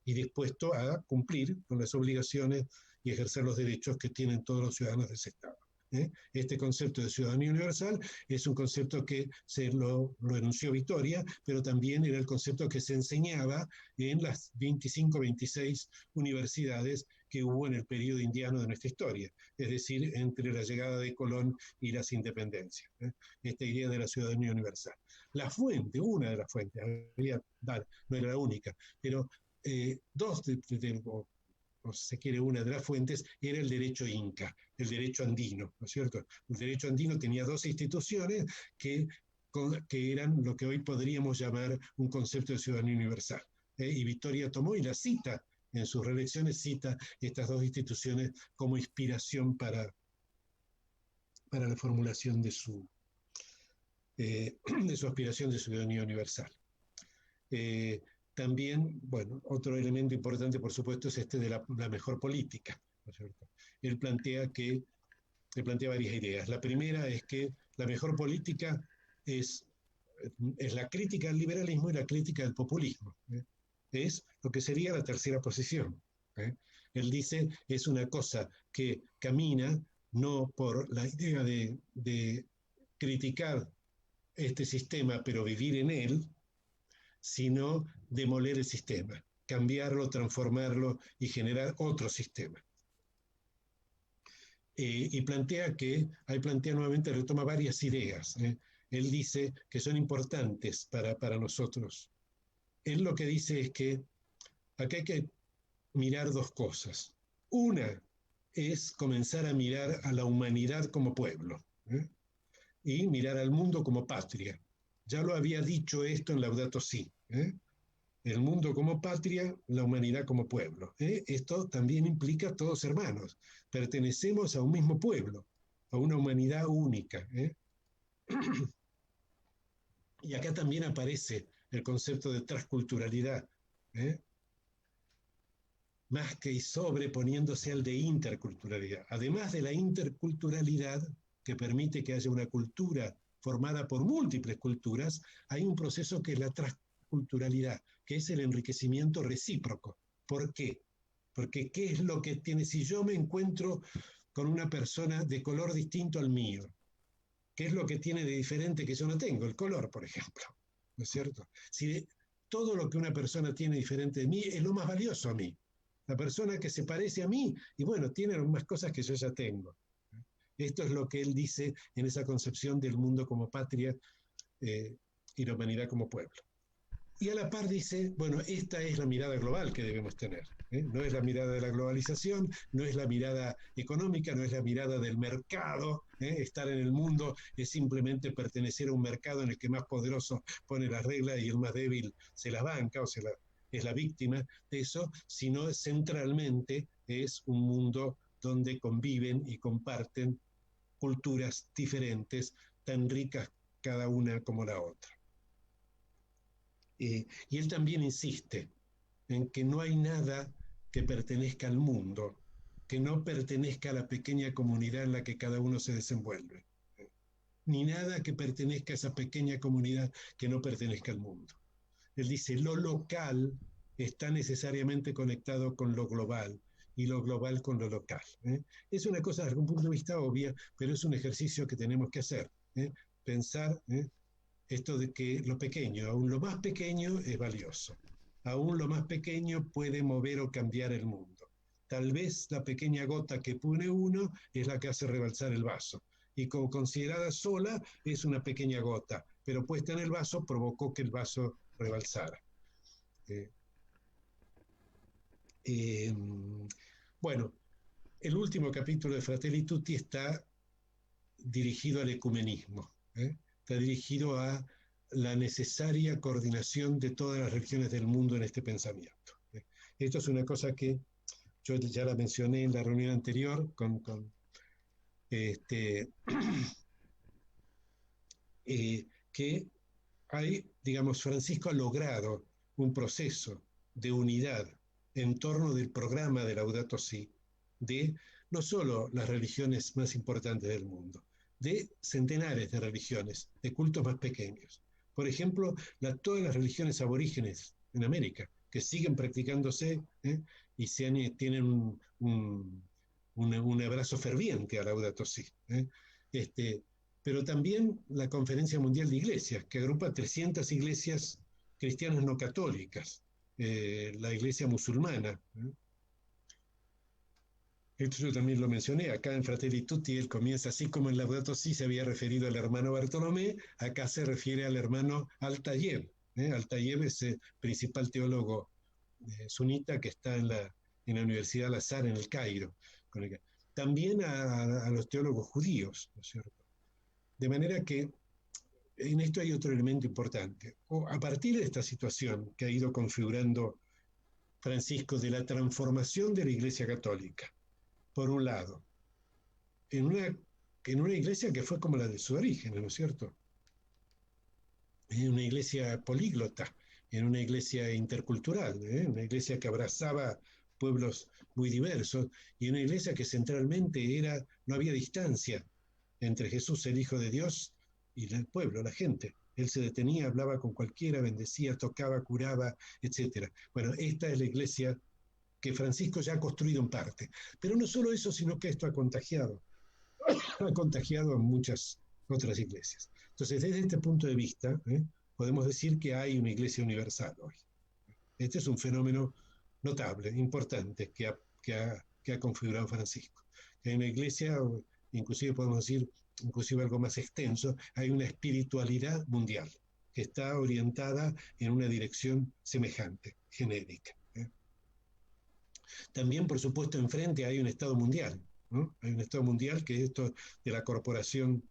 Speaker 1: y dispuesto a cumplir con las obligaciones y ejercer los derechos que tienen todos los ciudadanos de ese Estado. Este concepto de ciudadanía universal es un concepto que se lo enunció Victoria, pero también era el concepto que se enseñaba en las 25, 26 universidades que hubo en el periodo indiano de nuestra historia, es decir, entre la llegada de Colón y las independencias. Esta idea de la ciudadanía universal. La fuente, una de las fuentes, no era la única, pero dos o si se quiere, una de las fuentes, era el derecho inca, el derecho andino, ¿no es cierto? El derecho andino tenía dos instituciones que eran lo que hoy podríamos llamar un concepto de ciudadanía universal. Y Victoria tomó y la cita, en sus reelecciones cita estas dos instituciones como inspiración para la formulación de su aspiración de ciudadanía universal. También, bueno, otro elemento importante, por supuesto, es este de la mejor política, ¿no es cierto? Él plantea varias ideas. La primera es que la mejor política es la crítica al liberalismo y la crítica al populismo. Es lo que sería la tercera posición. Él dice, es una cosa que camina no por la idea de criticar este sistema, pero vivir en él, sino demoler el sistema, cambiarlo, transformarlo y generar otro sistema. Y plantea nuevamente, retoma varias ideas. Él dice que son importantes para nosotros. Él lo que dice es que acá hay que mirar dos cosas. Una es comenzar a mirar a la humanidad como pueblo, y mirar al mundo como patria. Ya lo había dicho esto en Laudato Si. El mundo como patria, la humanidad como pueblo. Esto también implica todos hermanos. Pertenecemos a un mismo pueblo, a una humanidad única. Y acá también aparece el concepto de transculturalidad, más que y sobreponiéndose al de interculturalidad. Además de la interculturalidad, que permite que haya una cultura formada por múltiples culturas, hay un proceso que es la transculturalidad, que es el enriquecimiento recíproco. ¿Por qué? Porque ¿qué es lo que tiene? Si yo me encuentro con una persona de color distinto al mío, ¿qué es lo que tiene de diferente que yo no tengo? El color, por ejemplo, ¿no es cierto? Si todo lo que una persona tiene diferente de mí es lo más valioso a mí. La persona que se parece a mí, y bueno, tiene más cosas que yo ya tengo. Esto es lo que él dice en esa concepción del mundo como patria y la humanidad como pueblo. Y a la par dice, bueno, esta es la mirada global que debemos tener. No es la mirada de la globalización, no es la mirada económica, no es la mirada del mercado. Estar en el mundo es simplemente pertenecer a un mercado en el que el más poderoso pone las reglas y el más débil se las banca o es la víctima de eso, sino centralmente es un mundo donde conviven y comparten culturas diferentes, tan ricas cada una como la otra. Y él también insiste en que no hay nada que pertenezca al mundo, que no pertenezca a la pequeña comunidad en la que cada uno se desenvuelve, ni nada que pertenezca a esa pequeña comunidad que no pertenezca al mundo. Él dice, lo local está necesariamente conectado con lo global, y lo global con lo local. Es una cosa desde un punto de vista obvia, pero es un ejercicio que tenemos que hacer. Pensar esto de que lo pequeño, aún lo más pequeño, es valioso. Aún lo más pequeño puede mover o cambiar el mundo. Tal vez la pequeña gota que pone uno es la que hace rebalsar el vaso. Y como considerada sola, es una pequeña gota, pero puesta en el vaso provocó que el vaso rebalsara. Eh, eh, bueno, el último capítulo de Fratelli Tutti está dirigido al ecumenismo, está dirigido a la necesaria coordinación de todas las religiones del mundo en este pensamiento. Esto es una cosa que yo ya la mencioné en la reunión anterior con que hay, digamos, Francisco ha logrado un proceso de unidad en torno del programa de Laudato Si, de no solo las religiones más importantes del mundo, de centenares de religiones, de cultos más pequeños. Por ejemplo, todas las religiones aborígenes en América, que siguen practicándose y tienen un abrazo ferviente a Laudato Si. Pero también la Conferencia Mundial de Iglesias, que agrupa 300 iglesias cristianas no católicas, la iglesia musulmana. Esto yo también lo mencioné, acá en Fratelli Tutti él comienza así como en Laudato Si se había referido al hermano Bartolomé, acá se refiere al hermano Al-Tayeb. Al-Tayeb es el principal teólogo sunita que está en la Universidad Al-Azhar en el Cairo. También a los teólogos judíos, ¿no es cierto? De manera que en esto hay otro elemento importante. A partir de esta situación que ha ido configurando Francisco de la transformación de la Iglesia Católica, por un lado, en una iglesia que fue como la de su origen, ¿no es cierto? En una iglesia políglota, en una iglesia intercultural, una iglesia que abrazaba pueblos muy diversos y una iglesia que centralmente no había distancia entre Jesús, el Hijo de Dios, y el pueblo, la gente. Él se detenía, hablaba con cualquiera, bendecía, tocaba, curaba, etc. Bueno, esta es la iglesia que Francisco ya ha construido en parte. Pero no solo eso, sino que esto ha contagiado a muchas otras iglesias. Entonces, desde este punto de vista, podemos decir que hay una iglesia universal hoy. Este es un fenómeno notable, importante, que ha configurado Francisco. Hay una iglesia, inclusive podemos decir, inclusive algo más extenso, hay una espiritualidad mundial que está orientada en una dirección semejante, genérica. También, por supuesto, enfrente hay un Estado mundial, ¿no? Hay un Estado mundial que es esto de la corporación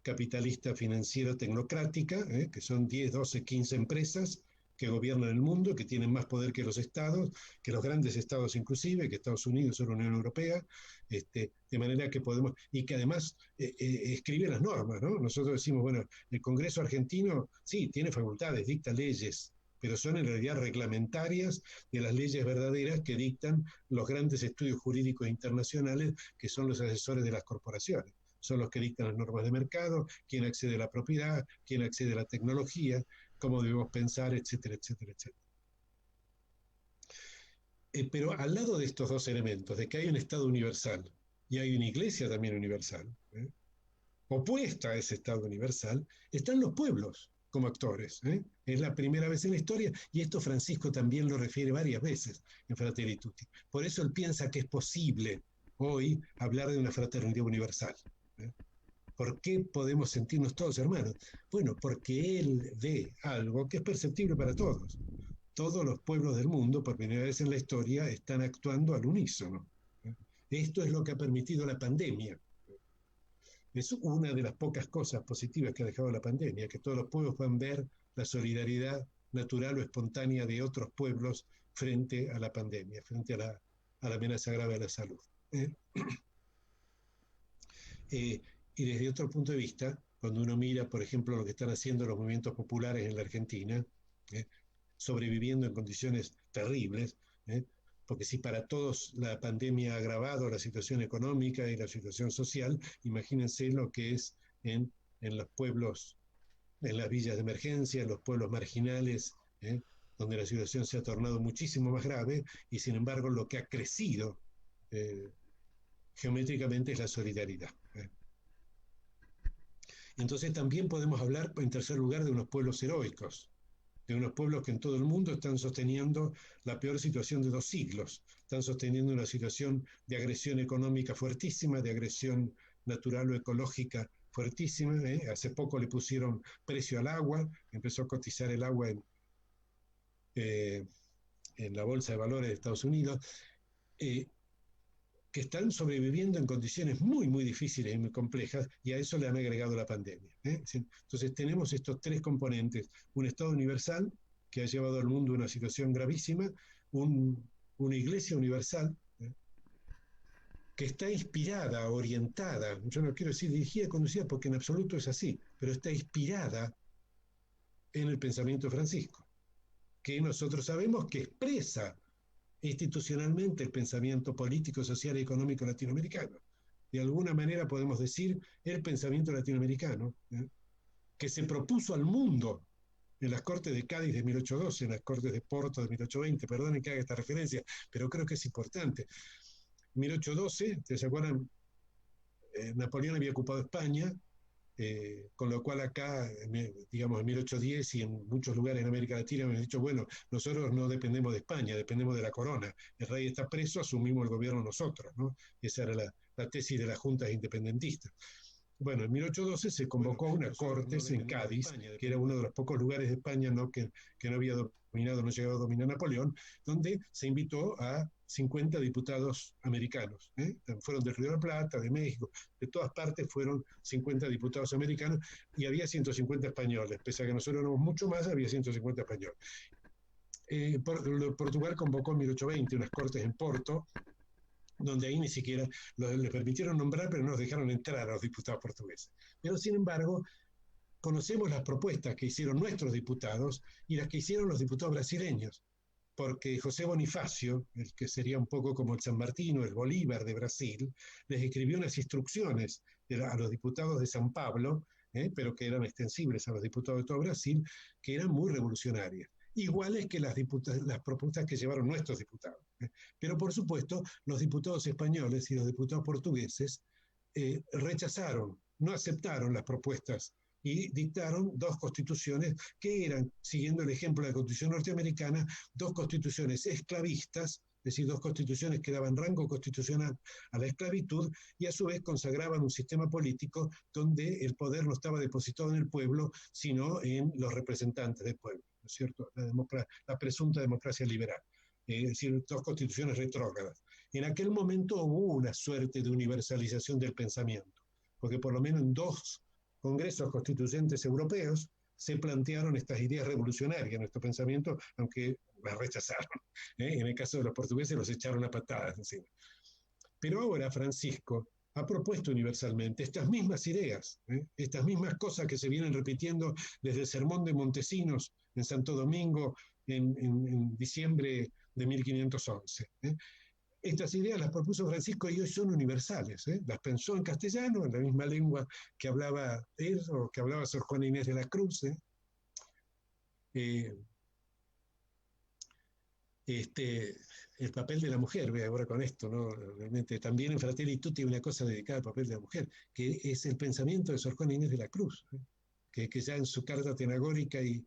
Speaker 1: capitalista financiera tecnocrática, que son 10, 12, 15 empresas que gobiernan el mundo, que tienen más poder que los estados, que los grandes estados inclusive, que Estados Unidos o la Unión Europea, de manera que podemos, y que además escribe las normas, ¿no? Nosotros decimos, bueno, el Congreso argentino, sí, tiene facultades, dicta leyes, pero son en realidad reglamentarias de las leyes verdaderas que dictan los grandes estudios jurídicos internacionales, que son los asesores de las corporaciones. Son los que dictan las normas de mercado, quién accede a la propiedad, quién accede a la tecnología, cómo debemos pensar, etcétera, etcétera, etcétera. Pero al lado de estos dos elementos, de que hay un Estado universal y hay una iglesia también universal, opuesta a ese Estado universal, están los pueblos como actores. Es la primera vez en la historia, y esto Francisco también lo refiere varias veces en Fratelli Tutti. Por eso él piensa que es posible hoy hablar de una fraternidad universal. ¿Por qué podemos sentirnos todos hermanos? Bueno, porque él ve algo que es perceptible para todos. Todos los pueblos del mundo, por primera vez en la historia, están actuando al unísono. Esto es lo que ha permitido la pandemia. Es una de las pocas cosas positivas que ha dejado la pandemia, que todos los pueblos puedan ver la solidaridad natural o espontánea de otros pueblos frente a la pandemia, frente a la amenaza grave a la salud. Y desde otro punto de vista, cuando uno mira, por ejemplo, lo que están haciendo los movimientos populares en la Argentina, sobreviviendo en condiciones terribles, porque si para todos la pandemia ha agravado la situación económica y la situación social, imagínense lo que es en los pueblos, en las villas de emergencia, en los pueblos marginales, donde la situación se ha tornado muchísimo más grave, y sin embargo lo que ha crecido geométricamente es la solidaridad. Entonces también podemos hablar, en tercer lugar, de unos pueblos heroicos, de unos pueblos que en todo el mundo están sosteniendo la peor situación de 2 siglos, están sosteniendo una situación de agresión económica fuertísima, de agresión natural o ecológica fuertísima. Hace poco le pusieron precio al agua, empezó a cotizar el agua en la Bolsa de Valores de Estados Unidos, que están sobreviviendo en condiciones muy, muy difíciles y muy complejas, y a eso le han agregado la pandemia. Entonces tenemos estos 3 componentes: un Estado universal que ha llevado al mundo a una situación gravísima, una Iglesia universal que está inspirada, orientada, yo no quiero decir dirigida, conducida, porque en absoluto es así, pero está inspirada en el pensamiento de Francisco, que nosotros sabemos que expresa institucionalmente el pensamiento político, social y económico latinoamericano. De alguna manera podemos decir el pensamiento latinoamericano, que se propuso al mundo en las Cortes de Cádiz de 1812, en las Cortes de Porto de 1820, perdonen que haga esta referencia, pero creo que es importante. 1812, ¿se acuerdan? Napoleón había ocupado España, con lo cual acá, digamos, en 1810 y en muchos lugares en América Latina me han dicho, bueno, nosotros no dependemos de España, dependemos de la corona. El rey está preso, asumimos el gobierno nosotros, ¿no? Esa era la tesis de las juntas independentistas. Bueno, en 1812 se convocó una Cortes en Cádiz, que era uno de los pocos lugares de España que no había dominado, no llegado a dominar Napoleón, donde se invitó a 50 diputados americanos. Fueron de Río de la Plata, de México, de todas partes fueron 50 diputados americanos, y había 150 españoles. Pese a que nosotros éramos mucho más, había 150 españoles. Portugal convocó en 1820 unas Cortes en Porto, donde ahí ni siquiera les permitieron nombrar, pero no nos dejaron entrar a los diputados portugueses. Pero sin embargo, conocemos las propuestas que hicieron nuestros diputados y las que hicieron los diputados brasileños, porque José Bonifacio, el que sería un poco como el San Martín, el Bolívar de Brasil, les escribió unas instrucciones a los diputados de San Pablo, pero que eran extensibles a los diputados de todo Brasil, que eran muy revolucionarias, iguales que las propuestas que llevaron nuestros diputados. Pero por supuesto, los diputados españoles y los diputados portugueses rechazaron, no aceptaron las propuestas y dictaron 2 constituciones que eran, siguiendo el ejemplo de la Constitución norteamericana, 2 constituciones esclavistas, es decir, 2 constituciones que daban rango constitucional a la esclavitud y a su vez consagraban un sistema político donde el poder no estaba depositado en el pueblo, sino en los representantes del pueblo, ¿no es cierto? La presunta democracia liberal. Es decir, 2 constituciones retrógradas. En aquel momento hubo una suerte de universalización del pensamiento, porque por lo menos en 2 congresos constituyentes europeos se plantearon estas ideas revolucionarias en nuestro pensamiento, aunque las rechazaron. En el caso de los portugueses los echaron a patadas encima. Pero ahora Francisco ha propuesto universalmente estas mismas ideas, estas mismas cosas que se vienen repitiendo desde el Sermón de Montesinos en Santo Domingo en diciembre de 1511. Estas ideas las propuso Francisco y hoy son universales. Las pensó en castellano, en la misma lengua que hablaba él o que hablaba Sor Juana Inés de la Cruz. El papel de la mujer, ve ahora con esto, ¿no? Realmente también en Fratelli Tutti hay una cosa dedicada al papel de la mujer, que es el pensamiento de Sor Juana Inés de la Cruz, que ya en su carta tenagórica y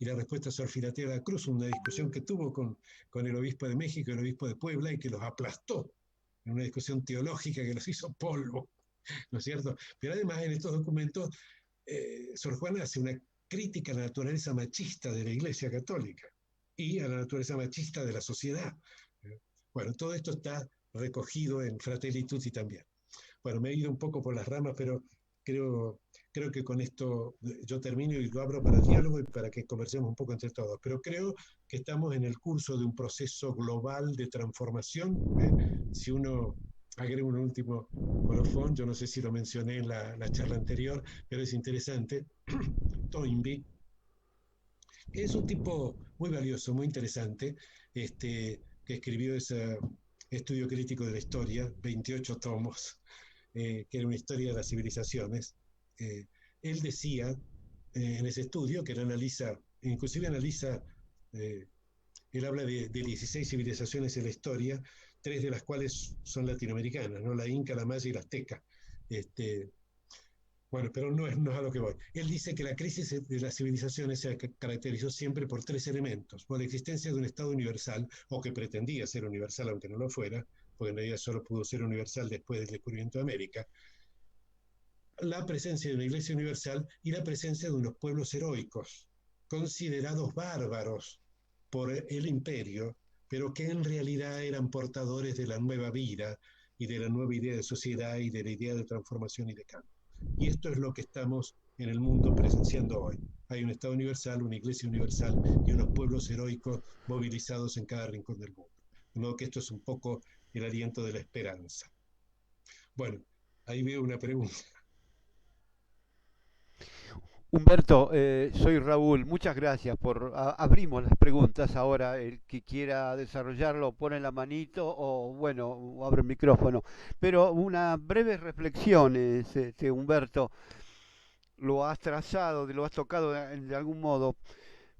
Speaker 1: la respuesta a Sor Filatea de la Cruz, una discusión que tuvo con el obispo de México y el obispo de Puebla, y que los aplastó en una discusión teológica que los hizo polvo, ¿no es cierto? Pero además en estos documentos Sor Juana hace una crítica a la naturaleza machista de la Iglesia Católica y a la naturaleza machista de la sociedad. Bueno, todo esto está recogido en Fratelli Tutti también. Bueno, me he ido un poco por las ramas, pero creo que con esto yo termino y lo abro para el diálogo y para que conversemos un poco entre todos. Pero creo que estamos en el curso de un proceso global de transformación. Si uno agrega un último colofón, yo no sé si lo mencioné en la charla anterior, pero es interesante. Toynbee, que es un tipo muy valioso, muy interesante, que escribió ese estudio crítico de la historia, 28 tomos, que era una historia de las civilizaciones. Él decía en ese estudio que él analiza, inclusive analiza, él habla de 16 civilizaciones en la historia, 3 de las cuales son latinoamericanas, ¿no? La inca, la maya y la azteca. Bueno, pero no es a lo que voy. Él dice que la crisis de las civilizaciones se caracterizó siempre por 3 elementos: por la existencia de un Estado universal, o que pretendía ser universal aunque no lo fuera, porque en realidad solo pudo ser universal después del descubrimiento de América, la presencia de una iglesia universal y la presencia de unos pueblos heroicos, considerados bárbaros por el imperio, pero que en realidad eran portadores de la nueva vida y de la nueva idea de sociedad y de la idea de transformación y de cambio. Y esto es lo que estamos en el mundo presenciando hoy. Hay un Estado universal, una iglesia universal y unos pueblos heroicos movilizados en cada rincón del mundo. De modo que esto es un poco el aliento de la esperanza. Bueno, ahí veo una pregunta.
Speaker 3: Humberto, soy Raúl, muchas gracias abrimos las preguntas ahora, el que quiera desarrollarlo pone la manito o bueno, o abre el micrófono. Pero una breve reflexión, Humberto, lo has trazado, lo has tocado de algún modo,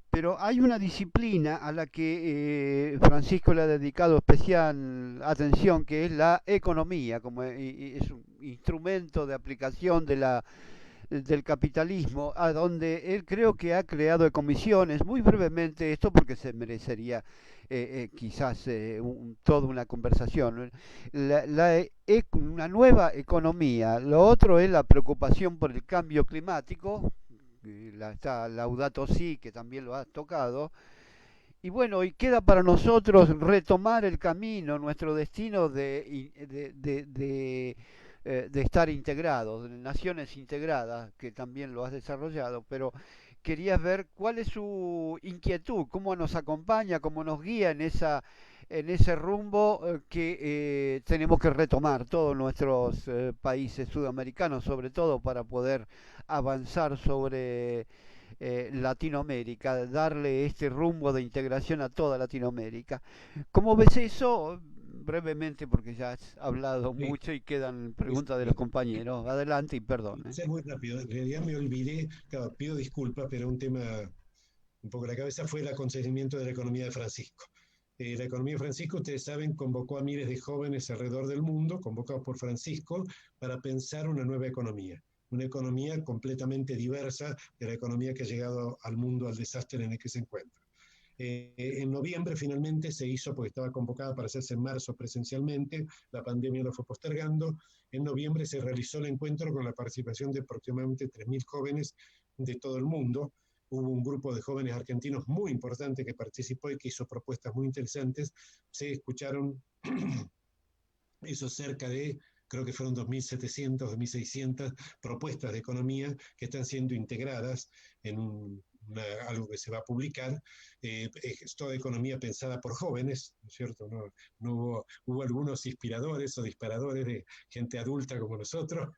Speaker 3: pero hay una disciplina a la que Francisco le ha dedicado especial atención, que es la economía, como y es un instrumento de aplicación del capitalismo, a donde él creo que ha creado comisiones, muy brevemente esto porque se merecería quizás toda una conversación, una nueva economía. Lo otro es la preocupación por el cambio climático, está Laudato Si, que también lo has tocado, y bueno, y queda para nosotros retomar el camino, nuestro destino de estar integrados, de naciones integradas, que también lo has desarrollado, pero querías ver cuál es su inquietud, cómo nos acompaña, cómo nos guía en ese rumbo que tenemos que retomar todos nuestros países sudamericanos, sobre todo para poder avanzar sobre Latinoamérica, darle este rumbo de integración a toda Latinoamérica. ¿Cómo ves eso? Brevemente, porque ya has hablado
Speaker 1: Sí,
Speaker 3: mucho y quedan
Speaker 1: sí,
Speaker 3: preguntas de los compañeros. Adelante y perdón.
Speaker 1: ser muy rápido. En realidad me olvidé, claro, pido disculpas, pero un tema un poco la cabeza fue el acontecimiento de la economía de Francisco. La economía de Francisco, ustedes saben, convocó a miles de jóvenes alrededor del mundo, convocados por Francisco, para pensar una nueva economía. Una economía completamente diversa de la economía que ha llegado al mundo al desastre en el que se encuentra. En noviembre finalmente se hizo, porque estaba convocada para hacerse en marzo presencialmente, la pandemia lo fue postergando. En noviembre se realizó el encuentro con la participación de aproximadamente 3.000 jóvenes de todo el mundo. Hubo un grupo de jóvenes argentinos muy importante que participó y que hizo propuestas muy interesantes. Se escucharon esos cerca de, creo que fueron 2.700, 2.600 propuestas de economía que están siendo integradas en algo que se va a publicar. Es toda economía pensada por jóvenes, ¿no es cierto? Hubo algunos inspiradores o disparadores de gente adulta como nosotros,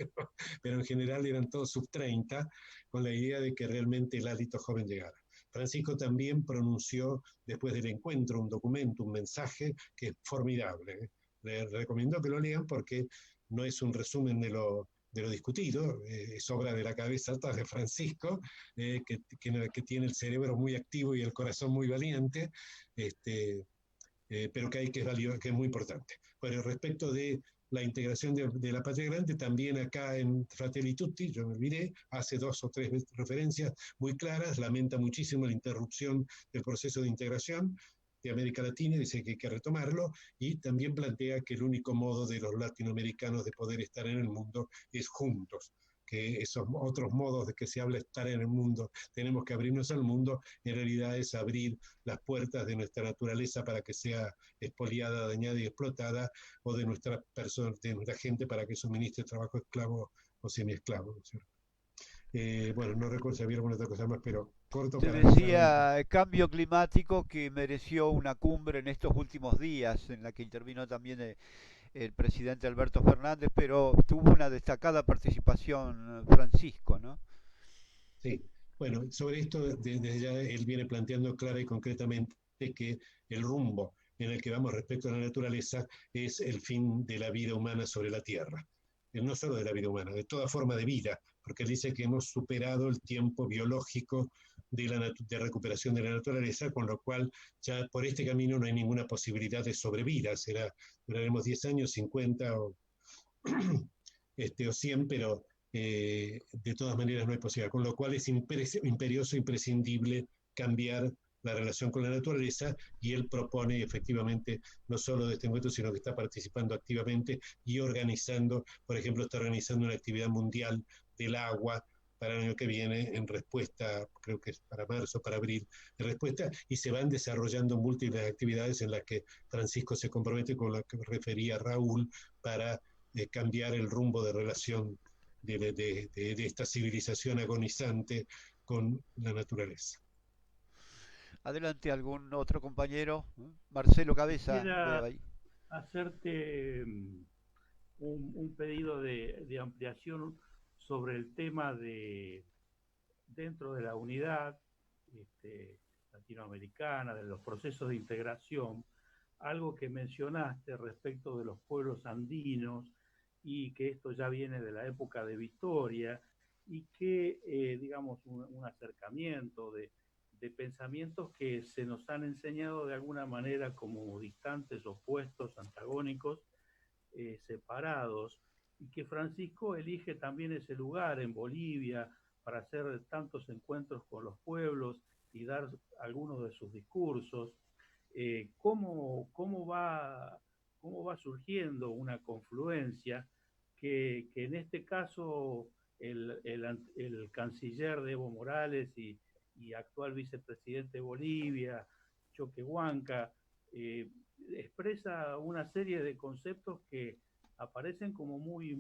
Speaker 1: pero en general eran todos sub 30, con la idea de que realmente el hálito joven llegara. Francisco también pronunció después del encuentro un documento, un mensaje que es formidable. Les recomiendo que lo lean porque no es un resumen de lo discutido, es obra de la cabeza alta de Francisco, que tiene el cerebro muy activo y el corazón muy valiente, pero que es muy importante. Bueno, respecto de la integración de la patria grande, también acá en Fratelli Tutti, yo me olvidé, hace 2 o 3 referencias muy claras, lamenta muchísimo la interrupción del proceso de integración de América Latina, dice que hay que retomarlo, y también plantea que el único modo de los latinoamericanos de poder estar en el mundo es juntos, que esos otros modos de que se habla estar en el mundo, tenemos que abrirnos al mundo, en realidad es abrir las puertas de nuestra naturaleza para que sea expoliada, dañada y explotada, o de nuestra persona, de nuestra gente para que suministre trabajo esclavo o semiesclavo, ¿no es cierto? Bueno, no recuerdo si había alguna otra cosa más, pero corto
Speaker 3: Te
Speaker 1: para no estar hablando.
Speaker 3: decía cambio climático que mereció una cumbre en estos últimos días, en la que intervino también el presidente Alberto Fernández, pero tuvo una destacada participación Francisco, ¿no?
Speaker 1: Sí, bueno, sobre esto desde ya él viene planteando clara y concretamente que el rumbo en el que vamos respecto a la naturaleza es el fin de la vida humana sobre la Tierra. No solo de la vida humana, de toda forma de vida, porque él dice que hemos superado el tiempo biológico de recuperación de la naturaleza, con lo cual ya por este camino no hay ninguna posibilidad de sobrevida. Duraremos 10 años, 50 o 100, pero de todas maneras no hay posibilidad. Con lo cual es imperioso, imprescindible cambiar la relación con la naturaleza, y él propone efectivamente no solo de este encuentro, sino que está participando activamente y organizando, por ejemplo, está organizando una actividad mundial del agua para el año que viene, en respuesta, creo que es para marzo, para abril, en respuesta, y se van desarrollando múltiples actividades en las que Francisco se compromete, con la que refería Raúl, para cambiar el rumbo de relación de esta civilización agonizante con la naturaleza.
Speaker 3: Adelante, algún otro compañero. Marcelo Cabeza, veo
Speaker 2: Quisiera
Speaker 3: ahí.
Speaker 2: hacerte un pedido de ampliación sobre el tema de dentro de la unidad latinoamericana, de los procesos de integración, algo que mencionaste respecto de los pueblos andinos, y que esto ya viene de la época de Victoria, y que, digamos, un acercamiento de pensamientos que se nos han enseñado de alguna manera como distantes, opuestos, antagónicos, separados, y que Francisco elige también ese lugar en Bolivia para hacer tantos encuentros con los pueblos y dar algunos de sus discursos. ¿Cómo va surgiendo una confluencia que en este caso el canciller de Evo Morales y actual vicepresidente de Bolivia, Choquehuanca, expresa una serie de conceptos que aparecen como muy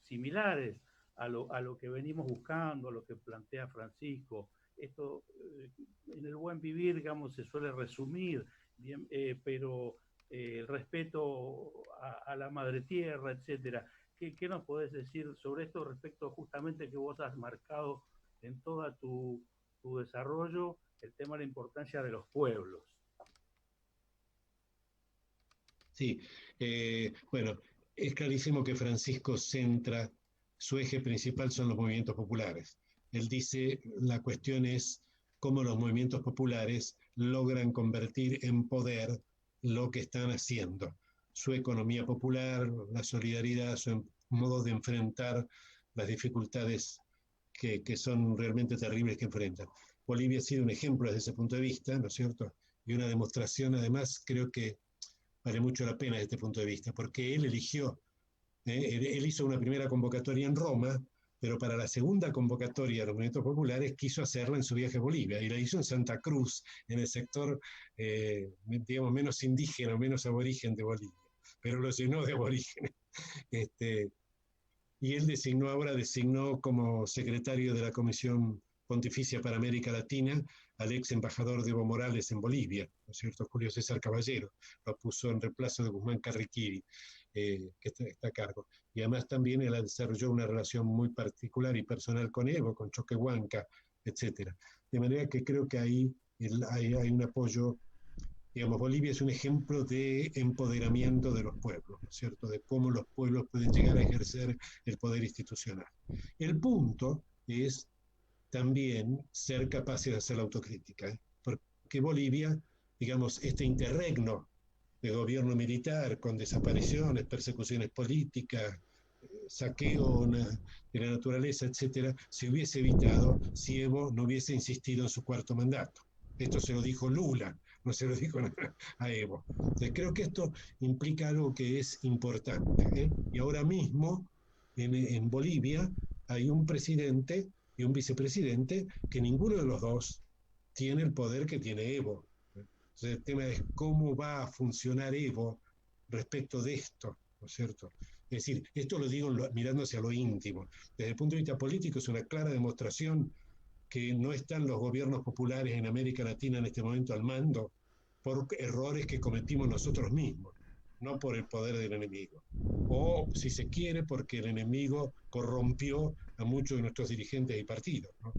Speaker 2: similares a lo que venimos buscando, a lo que plantea Francisco? Esto, en el buen vivir, digamos, se suele resumir, bien, pero el respeto a la madre tierra, etcétera. ¿Qué nos podés decir sobre esto respecto justamente que vos has marcado en todo tu desarrollo, el tema de la importancia de los pueblos?
Speaker 1: Sí, bueno, es clarísimo que Francisco centra, su eje principal son los movimientos populares. Él dice, la cuestión es cómo los movimientos populares logran convertir en poder lo que están haciendo. Su economía popular, la solidaridad, su modo de enfrentar las dificultades que son realmente terribles que enfrentan. Bolivia ha sido un ejemplo desde ese punto de vista, ¿no es cierto? Y una demostración, además, creo que vale mucho la pena desde este punto de vista, porque él eligió, él hizo una primera convocatoria en Roma, pero para la segunda convocatoria de los movimientos populares quiso hacerla en su viaje a Bolivia, y la hizo en Santa Cruz, en el sector, digamos, menos indígena, menos aborigen de Bolivia, pero lo llenó de aborígenes. Y él designó como secretario de la Comisión Pontificia para América Latina al ex embajador de Evo Morales en Bolivia, ¿no es cierto?, Julio César Caballero. Lo puso en reemplazo de Guzmán Carriquiri, que está a cargo. Y además también él desarrolló una relación muy particular y personal con Evo, con Choquehuanca, etc. De manera que creo que ahí hay un apoyo. Digamos, Bolivia es un ejemplo de empoderamiento de los pueblos, ¿no es cierto?, de cómo los pueblos pueden llegar a ejercer el poder institucional. El punto es también ser capaces de hacer la autocrítica, porque Bolivia, digamos, este interregno de gobierno militar con desapariciones, persecuciones políticas, saqueo de la naturaleza, etcétera, se hubiese evitado si Evo no hubiese insistido en su cuarto mandato. Esto se lo dijo Lula, no se lo dijo a Evo. Entonces, creo que esto implica algo que es importante, Y ahora mismo en Bolivia hay un presidente y un vicepresidente que ninguno de los dos tiene el poder que tiene Evo. Entonces, el tema es cómo va a funcionar Evo respecto de esto, ¿no es cierto? Es decir, esto lo digo mirando hacia lo íntimo. Desde el punto de vista político es una clara demostración que no están los gobiernos populares en América Latina en este momento al mando por errores que cometimos nosotros mismos, no por el poder del enemigo. O, si se quiere, porque el enemigo corrompió a muchos de nuestros dirigentes y partidos, ¿no?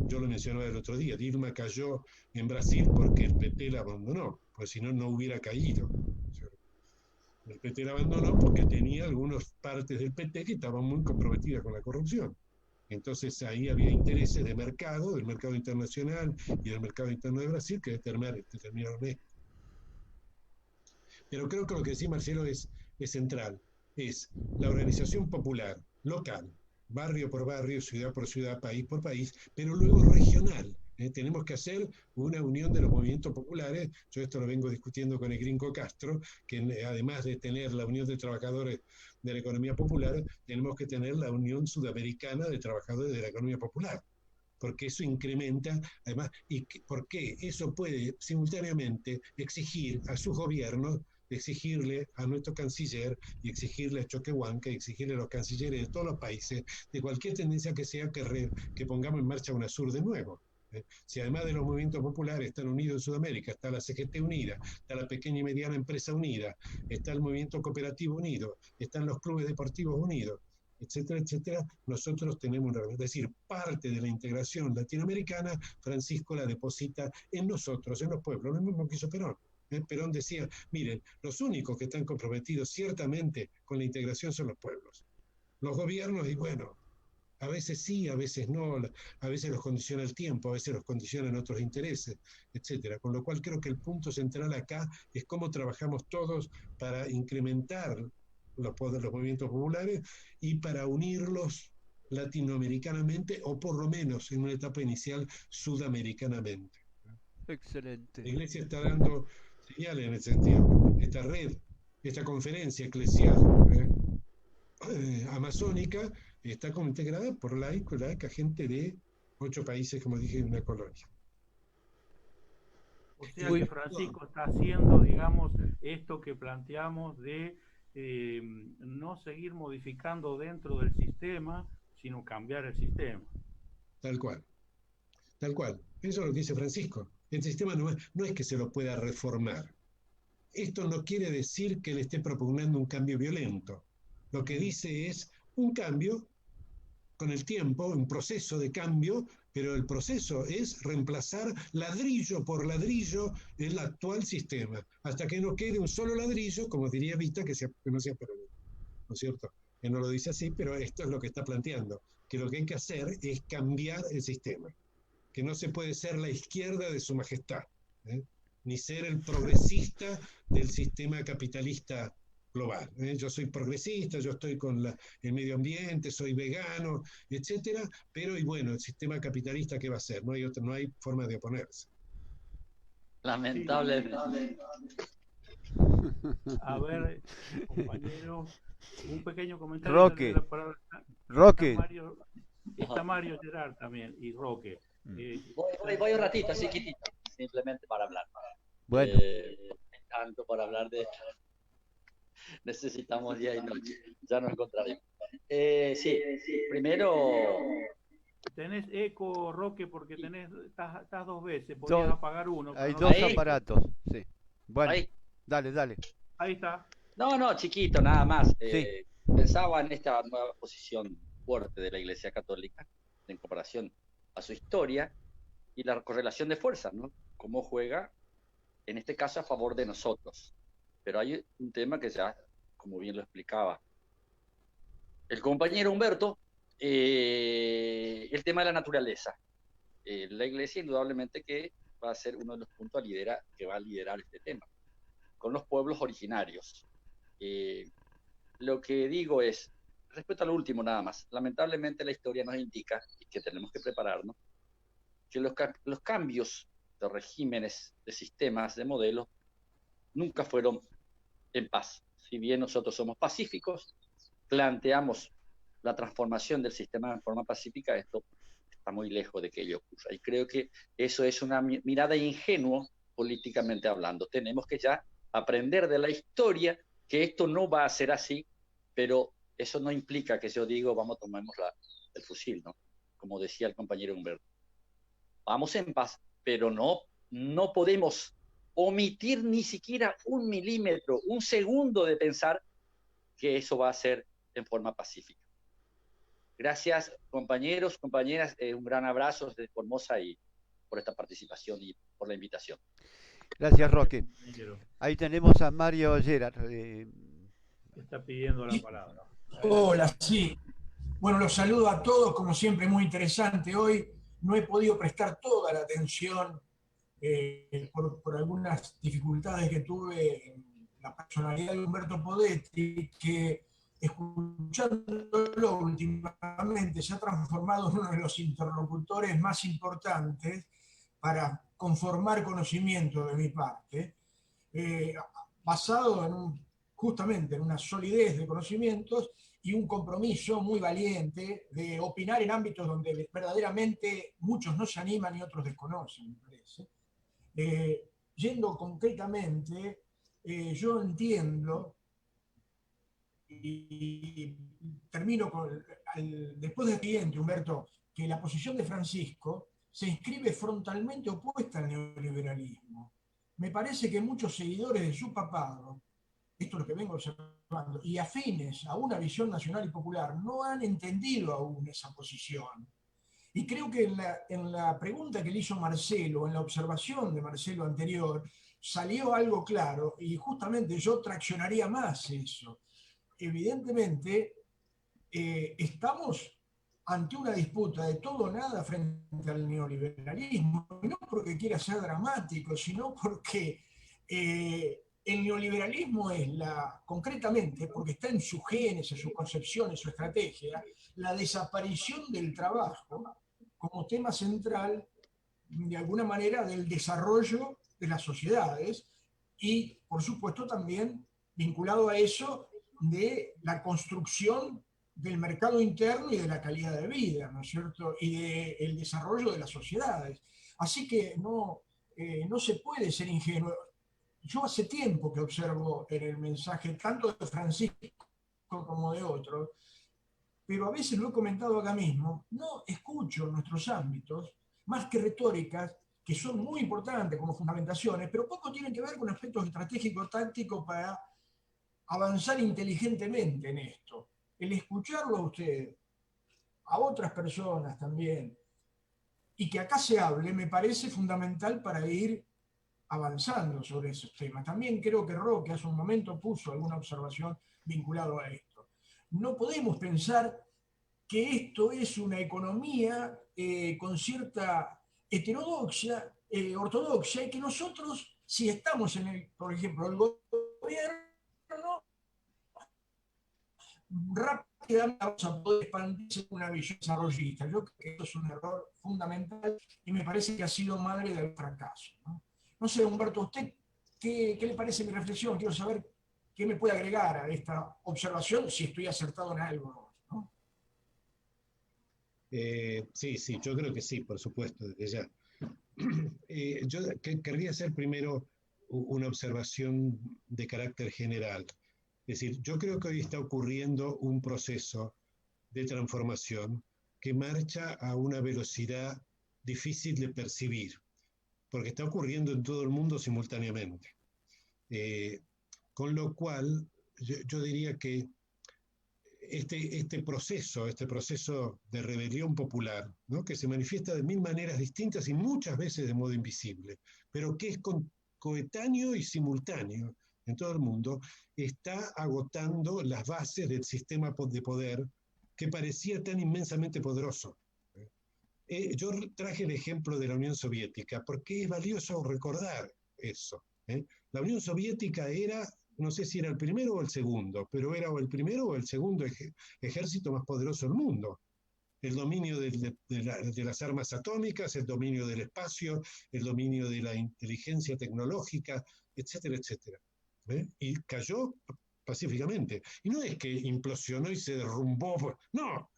Speaker 1: Yo lo mencionaba el otro día, Dilma cayó en Brasil porque el PT la abandonó, porque si no, no hubiera caído. El PT la abandonó porque tenía algunas partes del PT que estaban muy comprometidas con la corrupción. Entonces ahí había intereses de mercado, del mercado internacional y del mercado interno de Brasil, que determinaron esto. Pero creo que lo que decía Marcelo es central, es la organización popular, local, barrio por barrio, ciudad por ciudad, país por país, pero luego regional. Tenemos que hacer una unión de los movimientos populares. Yo esto lo vengo discutiendo con el gringo Castro, que además de tener la unión de trabajadores de la economía popular, tenemos que tener la unión sudamericana de trabajadores de la economía popular, porque eso incrementa, además, y porque eso puede simultáneamente exigir a sus gobiernos, exigirle a nuestro canciller y exigirle a Choquehuanca y exigirle a los cancilleres de todos los países, de cualquier tendencia que sea, que pongamos en marcha UNASUR de nuevo. Si además de los movimientos populares están unidos en Sudamérica, está la CGT unida, está la pequeña y mediana empresa unida, está el movimiento cooperativo unido, están los clubes deportivos unidos, etcétera, etcétera, nosotros tenemos, es decir, parte de la integración latinoamericana, Francisco la deposita en nosotros, en los pueblos, lo mismo que hizo Perón. Perón decía, miren, los únicos que están comprometidos ciertamente con la integración son los pueblos. Los gobiernos, y bueno, a veces sí, a veces no, a veces los condiciona el tiempo, a veces los condicionan otros intereses, etcétera. Con lo cual creo que el punto central acá es cómo trabajamos todos para incrementar los movimientos populares y para unirlos latinoamericanamente o por lo menos en una etapa inicial sudamericanamente.
Speaker 3: Excelente.
Speaker 1: La Iglesia está dando señales en ese sentido. Esta red, esta conferencia eclesial amazónica está como integrada por laica, gente de 8 países, como dije, en una colonia.
Speaker 2: O sea que Francisco está haciendo, digamos, esto que planteamos de no seguir modificando dentro del sistema, sino cambiar el sistema.
Speaker 1: Tal cual. Tal cual. Eso es lo que dice Francisco. El sistema no es que se lo pueda reformar. Esto no quiere decir que le esté propugnando un cambio violento. Lo que dice es un cambio con el tiempo, un proceso de cambio, pero el proceso es reemplazar ladrillo por ladrillo el actual sistema, hasta que no quede un solo ladrillo, como diría Vita, que no sea peronista, ¿no es cierto? Que no lo dice así, pero esto es lo que está planteando, que lo que hay que hacer es cambiar el sistema, que no se puede ser la izquierda de su majestad, ni ser el progresista del sistema capitalista global. Yo soy progresista, yo estoy con el medio ambiente, soy vegano, etcétera, pero y bueno, el sistema capitalista, ¿qué va a hacer? No hay forma de oponerse.
Speaker 4: Lamentablemente.
Speaker 2: A ver, compañero, un pequeño comentario.
Speaker 3: Roque.
Speaker 2: Está Mario Gerard también, y Roque.
Speaker 4: Voy un ratito, así quitito, simplemente para hablar.
Speaker 3: Bueno.
Speaker 4: Tanto para hablar de esto. Necesitamos día y noche, ya nos encontraremos. Sí, primero...
Speaker 2: Tenés eco, Roque, porque estás 2 veces, podías apagar uno.
Speaker 3: Hay 2 aparatos, sí. Bueno,
Speaker 4: ahí.
Speaker 3: Dale.
Speaker 2: Ahí está.
Speaker 4: No, chiquito, nada más.
Speaker 3: Sí.
Speaker 4: Pensaba en esta nueva posición fuerte de la Iglesia Católica en comparación a su historia y la correlación de fuerzas, ¿no? Cómo juega, en este caso, a favor de nosotros. Pero hay un tema que ya, como bien lo explicaba el compañero Humberto, el tema de la naturaleza. La Iglesia indudablemente que va a ser uno de los puntos que va a liderar este tema, con los pueblos originarios. Lo que digo es, respecto a lo último nada más, lamentablemente la historia nos indica, y que tenemos que prepararnos, que los cambios de regímenes, de sistemas, de modelos, nunca fueron en paz. Si bien nosotros somos pacíficos, planteamos la transformación del sistema en forma pacífica, esto está muy lejos de que ello ocurra. Y creo que eso es una mirada ingenua políticamente hablando. Tenemos que ya aprender de la historia que esto no va a ser así, pero eso no implica que yo digo, tomemos el fusil, ¿no? Como decía el compañero Humberto. Vamos en paz, pero no podemos omitir ni siquiera 1 milímetro, 1 segundo de pensar que eso va a ser en forma pacífica. Gracias, compañeros, compañeras, un gran abrazo desde Formosa y por esta participación y por la invitación.
Speaker 3: Gracias, Roque. Ahí tenemos a Mario Gerard.
Speaker 2: Está pidiendo la palabra.
Speaker 5: Hola, sí. Bueno, los saludo a todos, como siempre, muy interesante hoy. No he podido prestar toda la atención por algunas dificultades que tuve en la personalidad de Humberto Podetti, que escuchándolo últimamente se ha transformado en uno de los interlocutores más importantes para conformar conocimiento de mi parte, basado justamente en una solidez de conocimientos y un compromiso muy valiente de opinar en ámbitos donde verdaderamente muchos no se animan y otros desconocen, me parece. Yendo concretamente, yo entiendo, y termino después del siguiente, Humberto, que la posición de Francisco se inscribe frontalmente opuesta al neoliberalismo. Me parece que muchos seguidores de su papado, esto es lo que vengo observando, y afines a una visión nacional y popular, no han entendido aún esa posición. Y creo que en la pregunta que le hizo Marcelo, en la observación de Marcelo anterior, salió algo claro y justamente yo traccionaría más eso. Evidentemente, estamos ante una disputa de todo o nada frente al neoliberalismo, no porque quiera ser dramático, sino porque el neoliberalismo es concretamente, porque está en sus genes, en sus concepciones, su estrategia, la desaparición del trabajo como tema central, de alguna manera, del desarrollo de las sociedades y, por supuesto, también vinculado a eso de la construcción del mercado interno y de la calidad de vida, ¿no es cierto? Y del desarrollo de las sociedades. Así que no se puede ser ingenuo. Yo hace tiempo que observo en el mensaje, tanto de Francisco como de otros, pero a veces lo he comentado acá mismo, no escucho en nuestros ámbitos, más que retóricas, que son muy importantes como fundamentaciones, pero poco tienen que ver con aspectos estratégicos, tácticos para avanzar inteligentemente en esto. El escucharlo a usted, a otras personas también, y que acá se hable, me parece fundamental para ir avanzando sobre esos temas. También creo que Roque hace un momento puso alguna observación vinculada a esto. No podemos pensar que esto es una economía con cierta heterodoxia, ortodoxia, y que nosotros, si estamos por ejemplo, el gobierno, rápidamente vamos a poder expandirse una visión desarrollista. Yo creo que esto es un error fundamental y me parece que ha sido madre del fracaso. No sé, Humberto, ¿a usted qué le parece mi reflexión? Quiero saber qué me puede agregar a esta observación, si estoy acertado en algo, ¿no?
Speaker 1: Sí, yo creo que sí, por supuesto, desde ya. Yo querría hacer primero una observación de carácter general. Es decir, yo creo que hoy está ocurriendo un proceso de transformación que marcha a una velocidad difícil de percibir, porque está ocurriendo en todo el mundo simultáneamente. Con lo cual, yo diría que este proceso de rebelión popular, ¿no? Que se manifiesta de mil maneras distintas y muchas veces de modo invisible, pero que es coetáneo y simultáneo en todo el mundo, está agotando las bases del sistema de poder que parecía tan inmensamente poderoso. Yo traje el ejemplo de la Unión Soviética porque es valioso recordar eso. La Unión Soviética era, no sé si era el primero o el segundo, pero era o el primero o el segundo ejército más poderoso del mundo. El dominio de las armas atómicas, el dominio del espacio, el dominio de la inteligencia tecnológica, etcétera, etcétera. Y cayó pacíficamente. Y no es que implosionó y se derrumbó, no,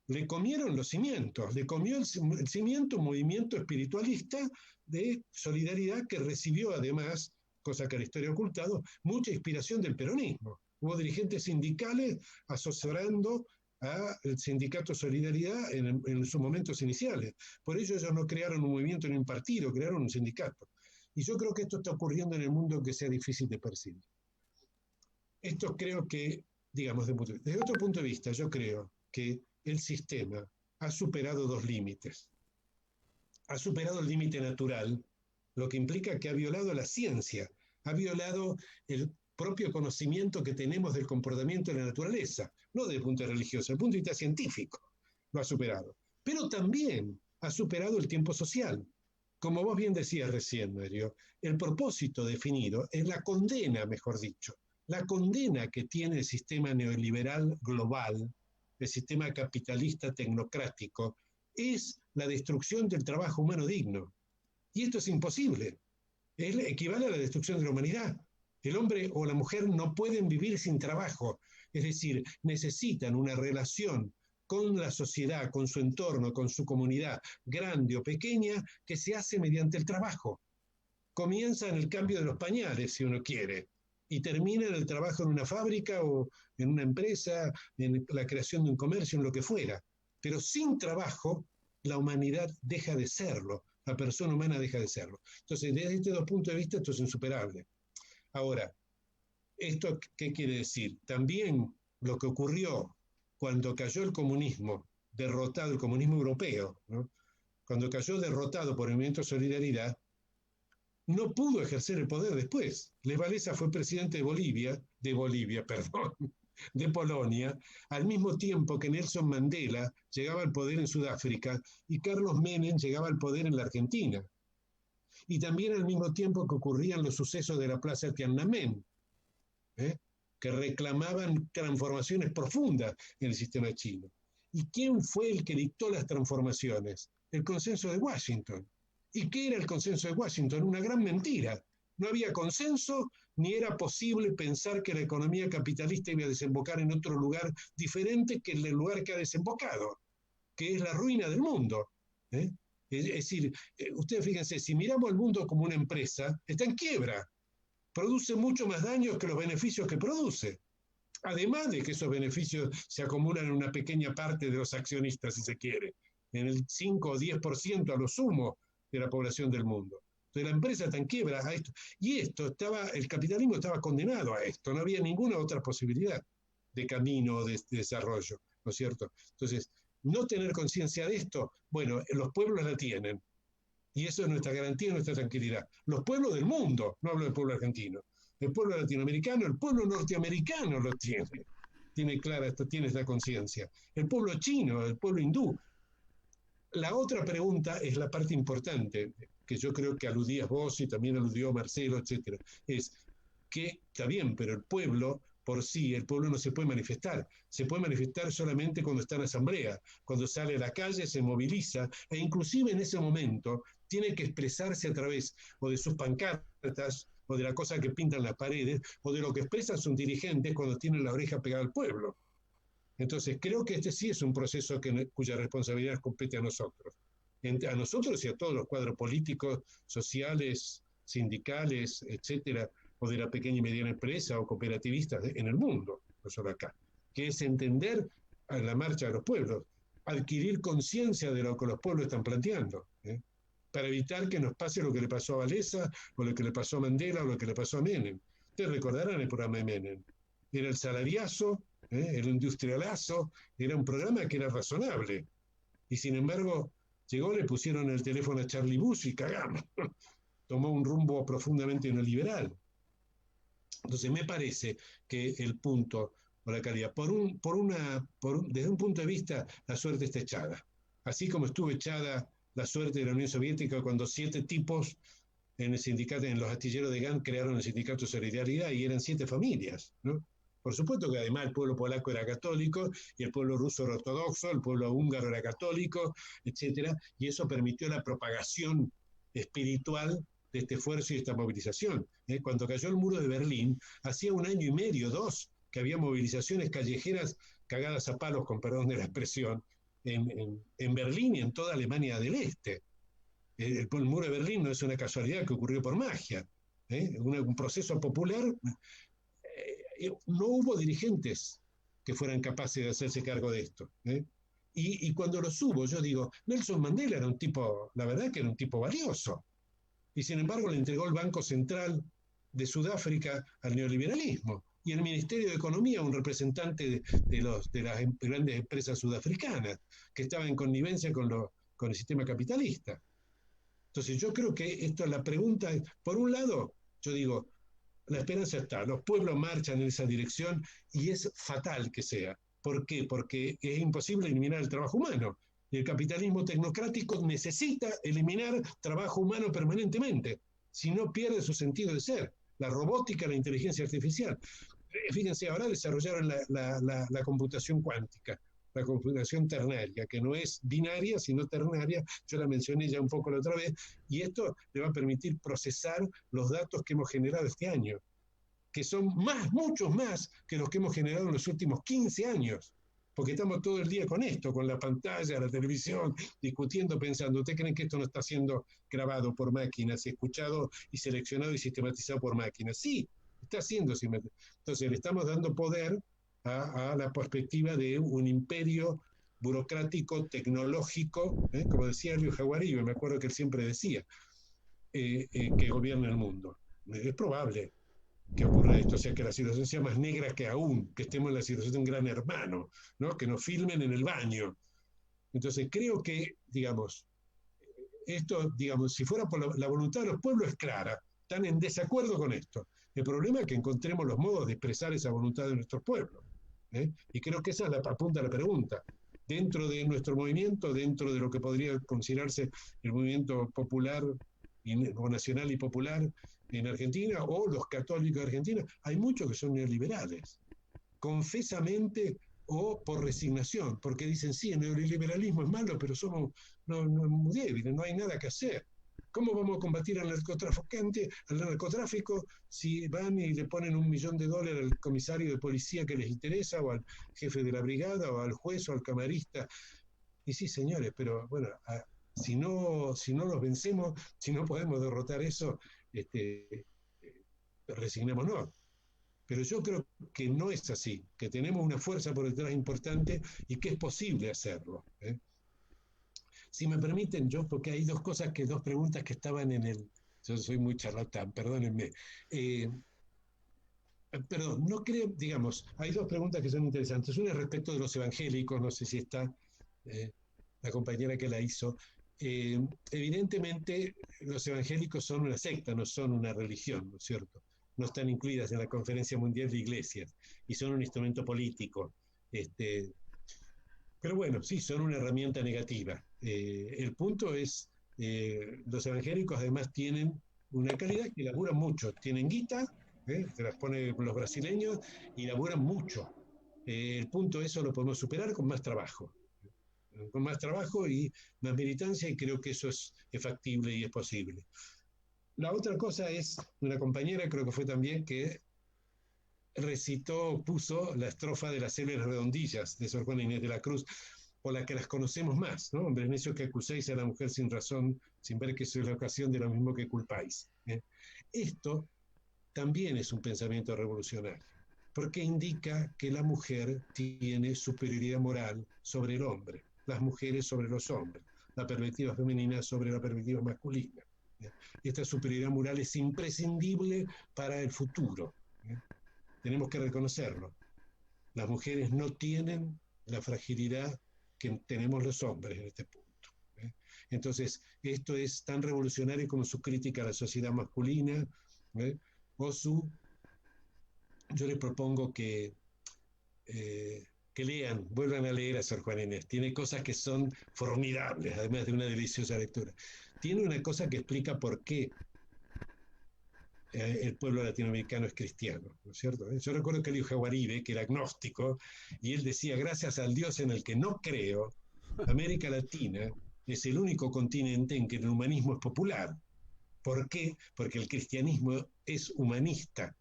Speaker 1: le comieron los cimientos, le comió el cimiento un movimiento espiritualista de solidaridad que recibió además, cosa que la historia ha ocultado, mucha inspiración del peronismo. Hubo dirigentes sindicales asesorando al sindicato Solidaridad en sus momentos iniciales. Por ello ellos no crearon un movimiento ni un partido, crearon un sindicato. Y yo creo que esto está ocurriendo en el mundo que sea difícil de percibir. Esto creo que, digamos, desde otro punto de vista, yo creo que el sistema ha superado dos límites. Ha superado el límite natural, lo que implica que ha violado la ciencia, ha violado propio conocimiento que tenemos del comportamiento de la naturaleza, no desde el punto de vista religioso, desde el punto de vista científico, lo ha superado. Pero también ha superado el tiempo social. Como vos bien decías recién, Mario, el propósito definido es la condena, mejor dicho, la condena que tiene el sistema neoliberal global, el sistema capitalista tecnocrático, es la destrucción del trabajo humano digno. Y esto es imposible. Equivale a la destrucción de la humanidad. El hombre o la mujer no pueden vivir sin trabajo. Es decir, necesitan una relación con la sociedad, con su entorno, con su comunidad, grande o pequeña, que se hace mediante el trabajo. Comienza en el cambio de los pañales, si uno quiere, y termina en el trabajo en una fábrica o en una empresa, en la creación de un comercio, en lo que fuera. Pero sin trabajo, la humanidad deja de serlo, la persona humana deja de serlo. Entonces, desde estos dos puntos de vista, esto es insuperable. Ahora, ¿esto qué quiere decir? También lo que ocurrió cuando cayó el comunismo, derrotado el comunismo europeo, ¿no? Cuando cayó derrotado por el movimiento de Solidaridad, no pudo ejercer el poder después. Lech Walesa fue presidente de de Polonia, al mismo tiempo que Nelson Mandela llegaba al poder en Sudáfrica y Carlos Menem llegaba al poder en la Argentina. Y también al mismo tiempo que ocurrían los sucesos de la Plaza Tiananmen, que reclamaban transformaciones profundas en el sistema chino. ¿Y quién fue el que dictó las transformaciones? El Consenso de Washington. ¿Y qué era el Consenso de Washington? Una gran mentira. No había consenso, ni era posible pensar que la economía capitalista iba a desembocar en otro lugar diferente que el lugar que ha desembocado, que es la ruina del mundo. Es decir, ustedes fíjense, si miramos al mundo como una empresa, está en quiebra. Produce mucho más daños que los beneficios que produce. Además de que esos beneficios se acumulan en una pequeña parte de los accionistas, si se quiere, en el 5 o 10% a lo sumo de la población del mundo. Entonces la empresa está en quiebra a esto. Y el capitalismo estaba condenado a esto, no había ninguna otra posibilidad de camino, de desarrollo, ¿no es cierto? Entonces, no tener conciencia de esto, bueno, los pueblos la tienen. Y eso es nuestra garantía, nuestra tranquilidad. Los pueblos del mundo, no hablo del pueblo argentino, el pueblo latinoamericano, el pueblo norteamericano lo tiene. Tiene esta conciencia. El pueblo chino, el pueblo hindú. La otra pregunta es la parte importante, que yo creo que aludías vos y también aludió Marcelo, etcétera. Es que está bien, pero el pueblo por sí, el pueblo no se puede manifestar. Se puede manifestar solamente cuando está en asamblea, cuando sale a la calle, se moviliza, e inclusive en ese momento tiene que expresarse a través o de sus pancartas, o de la cosa que pintan las paredes, o de lo que expresan sus dirigentes cuando tienen la oreja pegada al pueblo. Entonces, creo que este sí es un proceso cuya responsabilidad compete a nosotros. A nosotros y a todos los cuadros políticos, sociales, sindicales, etcétera, o de la pequeña y mediana empresa o cooperativistas en el mundo, no solo acá, que es entender a la marcha de los pueblos, adquirir conciencia de lo que los pueblos están planteando, para evitar que nos pase lo que le pasó a Walesa, o lo que le pasó a Mandela, o lo que le pasó a Menem. Ustedes recordarán el programa de Menem. Era el salariazo, el industrialazo, era un programa que era razonable. Y sin embargo, llegó, le pusieron el teléfono a Charlie Bush y cagamos. Tomó un rumbo profundamente neoliberal. Entonces me parece que el punto, o la calidad, desde un punto de vista, la suerte está echada. Así como estuvo echada la suerte de la Unión Soviética cuando 7 tipos en el sindicato, en los astilleros de Gant, crearon el sindicato de Solidaridad y eran 7 familias, ¿no? Por supuesto que además el pueblo polaco era católico y el pueblo ruso era ortodoxo, el pueblo húngaro era católico, etcétera, y eso permitió la propagación espiritual de este esfuerzo y esta movilización. Cuando cayó el muro de Berlín, hacía 1 año y medio, 2, que había movilizaciones callejeras cagadas a palos, con perdón de la expresión, en Berlín y en toda Alemania del Este. El muro de Berlín no es una casualidad que ocurrió por magia. Un proceso popular. No hubo dirigentes que fueran capaces de hacerse cargo de esto. Y cuando los hubo, yo digo, Nelson Mandela era un tipo, la verdad que era un tipo valioso. Y sin embargo le entregó el Banco Central de Sudáfrica al neoliberalismo. Y el Ministerio de Economía a un representante de las grandes empresas sudafricanas, que estaba en connivencia con el sistema capitalista. Entonces yo creo que esto, la pregunta es, por un lado, yo digo, La esperanza está, los pueblos marchan en esa dirección y es fatal que sea. ¿Por qué? Porque es imposible eliminar el trabajo humano. El capitalismo tecnocrático necesita eliminar trabajo humano permanentemente, si no pierde su sentido de ser. La robótica, la inteligencia artificial. Fíjense, ahora desarrollaron la computación cuántica, la computación ternaria, que no es binaria, sino ternaria. Yo la mencioné ya un poco la otra vez, y esto le va a permitir procesar los datos que hemos generado este año, que son más, muchos más que los que hemos generado en los últimos 15 años. Porque estamos todo el día con esto, con la pantalla, la televisión, discutiendo, pensando. ¿Ustedes creen que esto no está siendo grabado por máquinas, escuchado y seleccionado y sistematizado por máquinas? Sí, está siendo sistematizado. Entonces le estamos dando poder a la perspectiva de un imperio burocrático, tecnológico, como decía Elio Jaguaribe, me acuerdo que él siempre decía, que gobierna el mundo. Es probable que ocurra esto, o sea, que la situación sea más negra que aún, que estemos en la situación de un gran hermano, ¿no? Que nos filmen en el baño. Entonces, creo que, digamos, esto, digamos, si fuera por la voluntad de los pueblos, es clara, están en desacuerdo con esto. El problema es que encontremos los modos de expresar esa voluntad de nuestros pueblos. Y creo que esa es la punta de la pregunta. Dentro de nuestro movimiento, dentro de lo que podría considerarse el movimiento popular o nacional y popular en Argentina, o los católicos de Argentina, hay muchos que son neoliberales, confesamente o por resignación, porque dicen, sí, el neoliberalismo es malo, pero somos muy débiles, no hay nada que hacer. ¿Cómo vamos a combatir al narcotráfico si van y le ponen $1.000.000 al comisario de policía que les interesa, o al jefe de la brigada, o al juez, o al camarista? Y sí, señores, pero bueno, si no los vencemos, si no podemos derrotar eso, resignémonos. Pero yo creo que no es así, que tenemos una fuerza por detrás importante y que es posible hacerlo. Si me permiten, porque hay dos preguntas que estaban en el... Yo soy muy charlatán, perdónenme. Perdón, no creo, digamos, hay dos preguntas que son interesantes. Una es respecto de los evangélicos, no sé si está la compañera que la hizo. Evidentemente, los evangélicos son una secta, no son una religión, ¿no es cierto? No están incluidas en la Conferencia Mundial de Iglesias y son un instrumento político. Pero bueno, sí, son una herramienta negativa. El punto es, los evangélicos además tienen una calidad que laburan mucho, tienen guita, se las ponen los brasileños y laburan mucho. El punto eso lo podemos superar con más trabajo y más militancia, y creo que eso es factible y es posible. La otra cosa es, una compañera, creo que fue también, que puso la estrofa de las célebres redondillas de Sor Juana Inés de la Cruz, por la que las conocemos más, ¿no? Hombres necios que acusáis a la mujer sin razón, sin ver que sois la ocasión de lo mismo que culpáis. Esto también es un pensamiento revolucionario, porque indica que la mujer tiene superioridad moral sobre el hombre, las mujeres sobre los hombres, la perspectiva femenina sobre la perspectiva masculina. Esta superioridad moral es imprescindible para el futuro. Tenemos que reconocerlo. Las mujeres no tienen la fragilidad que tenemos los hombres en este punto. Entonces, esto es tan revolucionario como su crítica a la sociedad masculina, o yo les propongo que vuelvan a leer a Sor Juana Inés. Tiene cosas que son formidables, además de una deliciosa lectura. Tiene una cosa que explica por qué el pueblo latinoamericano es cristiano, ¿no es cierto? Yo recuerdo que Elio Jaguaribe, que era agnóstico, y él decía, gracias al Dios en el que no creo, América Latina es el único continente en que el humanismo es popular. ¿Por qué? Porque el cristianismo es humanista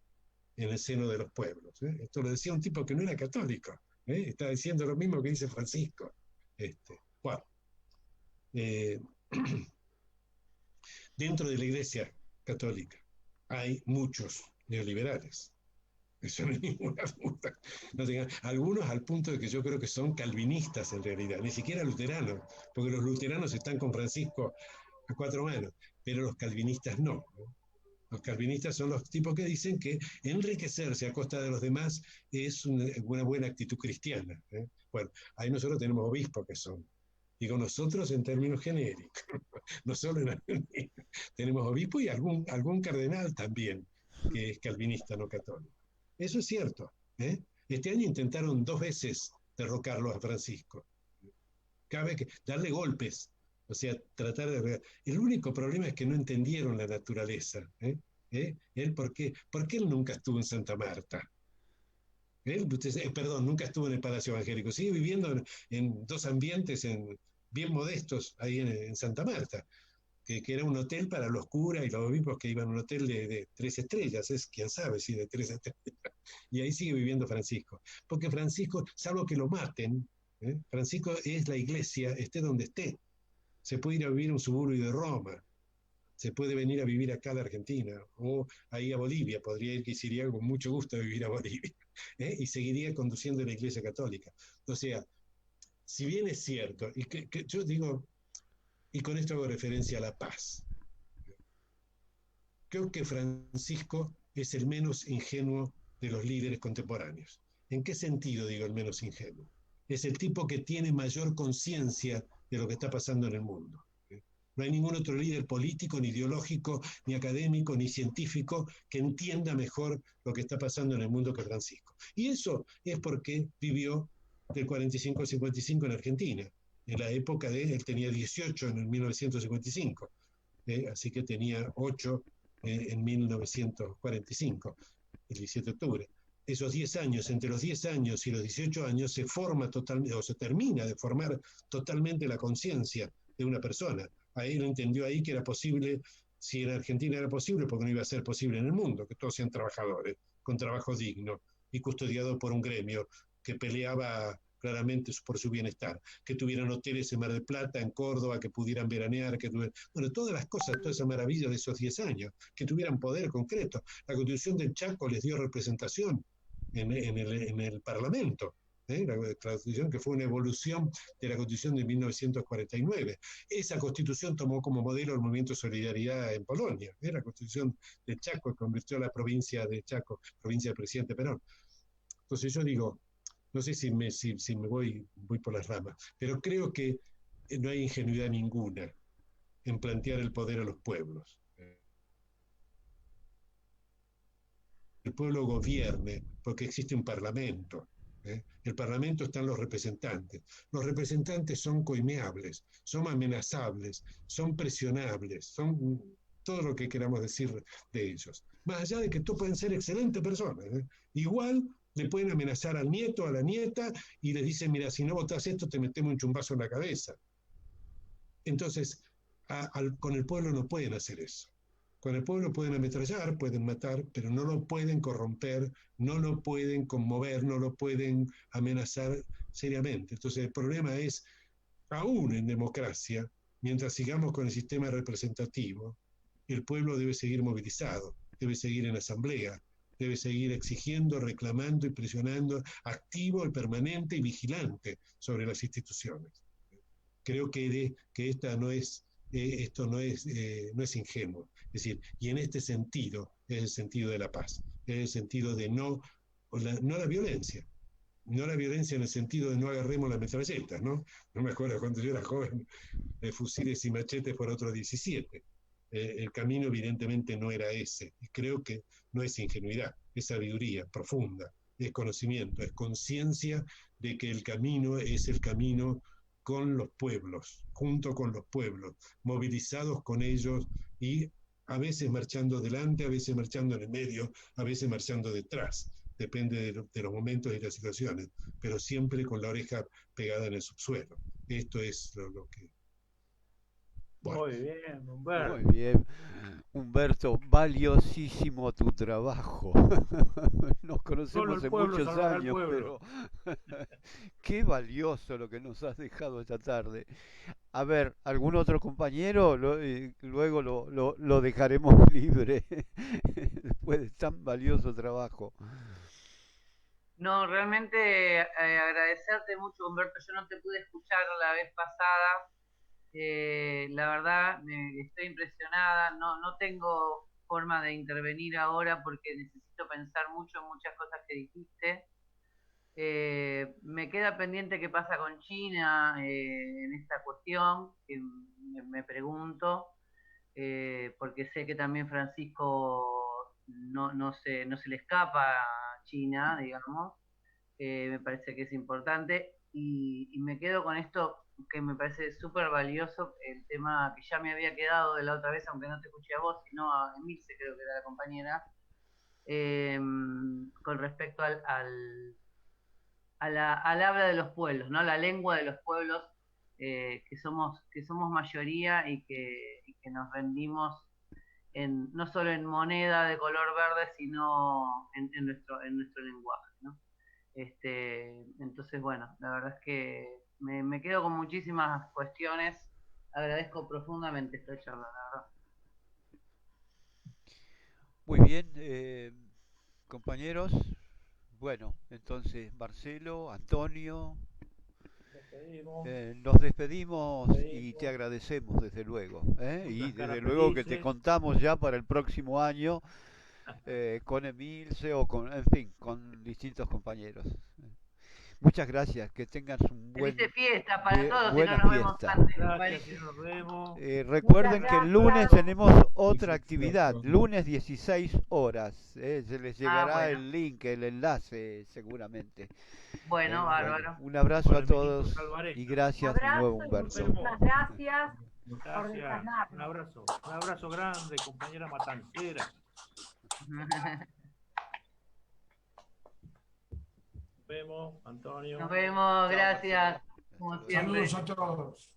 Speaker 1: en el seno de los pueblos. Esto lo decía un tipo que no era católico. Está diciendo lo mismo que dice Francisco. Bueno. Dentro de la Iglesia católica hay muchos neoliberales. Eso no hay ninguna duda. Algunos al punto de que yo creo que son calvinistas en realidad, ni siquiera luteranos, porque los luteranos están con Francisco a 4 manos, pero los calvinistas no. Los calvinistas son los tipos que dicen que enriquecerse a costa de los demás es una buena actitud cristiana. Bueno, ahí nosotros tenemos obispos que son, digo nosotros en términos genéricos, no solo en Argentina, tenemos obispos y algún cardenal también, que es calvinista, no católico. Eso es cierto. Este año intentaron 2 veces derrocarlo a Francisco. Cabe que darle golpes, o sea, tratar de... El único problema es que no entendieron la naturaleza. Él, ¿por qué él nunca estuvo en Santa Marta? Perdón, nunca estuvo en el Palacio Evangélico. Sigue viviendo en 2 ambientes bien modestos ahí en Santa Marta, que era un hotel para los curas y los obispos que iban a un hotel de 3 estrellas, quién sabe si de 3 estrellas. Y ahí sigue viviendo Francisco. Porque Francisco, salvo que lo maten, Francisco es la iglesia, esté donde esté. Se puede ir a vivir a un suburbio de Roma, se puede venir a vivir acá a la Argentina, o ahí a Bolivia, podría ir, que iría con mucho gusto a vivir a Bolivia, y seguiría conduciendo la Iglesia Católica. O sea, si bien es cierto, y que yo digo, y con esto hago referencia a la paz, creo que Francisco es el menos ingenuo de los líderes contemporáneos. ¿En qué sentido digo el menos ingenuo? Es el tipo que tiene mayor conciencia de lo que está pasando en el mundo. No hay ningún otro líder político, ni ideológico, ni académico, ni científico que entienda mejor lo que está pasando en el mundo que Francisco. Y eso es porque vivió del 45 al 55 en Argentina. En la época de él tenía 18 en el 1955, así que tenía 8 en 1945, el 17 de octubre. Esos 10 años, entre los 10 años y los 18 años, se forma totalmente, o se termina de formar totalmente la conciencia de una persona. Ahí lo entendió ahí que era posible, si en Argentina era posible, porque no iba a ser posible en el mundo, que todos sean trabajadores, con trabajo digno y custodiado por un gremio que peleaba claramente por su bienestar, que tuvieran hoteles en Mar del Plata, en Córdoba, que pudieran veranear, que tuvieran, bueno, todas las cosas, toda esa maravilla de esos 10 años, que tuvieran poder concreto. La Constitución del Chaco les dio representación en el Parlamento. La Constitución que fue una evolución de la Constitución de 1949. Esa Constitución tomó como modelo el movimiento de solidaridad en Polonia. La Constitución de Chaco convirtió a la provincia de Chaco, provincia del presidente Perón. Entonces yo digo, no sé si me voy por las ramas, pero creo que no hay ingenuidad ninguna en plantear el poder a los pueblos. El pueblo gobierne porque existe un parlamento. El parlamento están los representantes. Los representantes son coimeables, son amenazables, son presionables, son todo lo que queramos decir de ellos. Más allá de que todos pueden ser excelentes personas. Igual le pueden amenazar al nieto, a la nieta, y les dicen, mira, si no votás esto, te metemos un chumbazo en la cabeza. Entonces, con el pueblo no pueden hacer eso. Con el pueblo pueden ametrallar, pueden matar, pero no lo pueden corromper, no lo pueden conmover, no lo pueden amenazar seriamente. Entonces el problema es, aún en democracia, mientras sigamos con el sistema representativo, el pueblo debe seguir movilizado, debe seguir en asamblea, debe seguir exigiendo, reclamando y presionando, activo y permanente y vigilante sobre las instituciones. Creo que esta no es... esto no es ingenuo. Es decir, y en este sentido es el sentido de la paz, es el sentido de no la violencia, no la violencia en el sentido de no agarremos las metralletas, ¿no? No me acuerdo cuando yo era joven, fusiles y machetes por otros 17. El camino evidentemente no era ese. Y creo que no es ingenuidad, es sabiduría profunda, es conocimiento, es conciencia de que el camino es el camino con los pueblos, junto con los pueblos, movilizados con ellos y a veces marchando delante, a veces marchando en el medio, a veces marchando detrás. Depende de los momentos y las situaciones, pero siempre con la oreja pegada en el subsuelo. Esto es lo que...
Speaker 2: Bueno. Muy bien, Humberto.
Speaker 3: Muy bien. Humberto, valiosísimo tu trabajo. Nos conocemos hace muchos años, pero qué valioso lo que nos has dejado esta tarde. A ver, ¿algún otro compañero? Luego lo dejaremos libre después de tan valioso trabajo.
Speaker 6: No, realmente agradecerte mucho, Humberto. Yo no te pude escuchar la vez pasada. La verdad, estoy impresionada. No tengo forma de intervenir ahora porque necesito pensar mucho en muchas cosas que dijiste. Me queda pendiente qué pasa con China en esta cuestión, que me pregunto, porque sé que también Francisco no se le escapa a China, digamos. Me parece que es importante. Y me quedo con esto que me parece súper valioso, el tema que ya me había quedado de la otra vez, aunque no te escuché a vos, sino a Emilce, creo que era la compañera, con respecto al habla de los pueblos, ¿no? La lengua de los pueblos, que somos mayoría y que nos rendimos no solo en moneda de color verde, sino en nuestro lenguaje, ¿no? Entonces, bueno, la verdad es que me quedo con muchísimas cuestiones. Agradezco profundamente esta charla, la verdad.
Speaker 3: Muy bien, compañeros. Bueno, entonces Marcelo, Antonio, nos despedimos y te agradecemos desde luego. Y desde luego que te contamos ya para el próximo año con Emilce o en fin, con distintos compañeros. Muchas gracias, que tengas un
Speaker 6: Feliz fiesta para todos, si no
Speaker 3: buena
Speaker 6: nos vemos
Speaker 3: fiesta.
Speaker 6: antes.
Speaker 2: Gracias, nos vemos.
Speaker 3: Recuerden que el lunes tenemos otra actividad, lunes 16 horas. Se les llegará
Speaker 6: bueno.
Speaker 3: el link, el enlace seguramente.
Speaker 6: Bueno, bárbaro.
Speaker 3: Un abrazo a todos y gracias de nuevo, Humberto.
Speaker 7: Muchas gracias.
Speaker 2: Gracias. Un abrazo grande, compañera matancera. Nos vemos, Antonio.
Speaker 6: Nos vemos, gracias. Como siempre.
Speaker 5: Saludos a todos.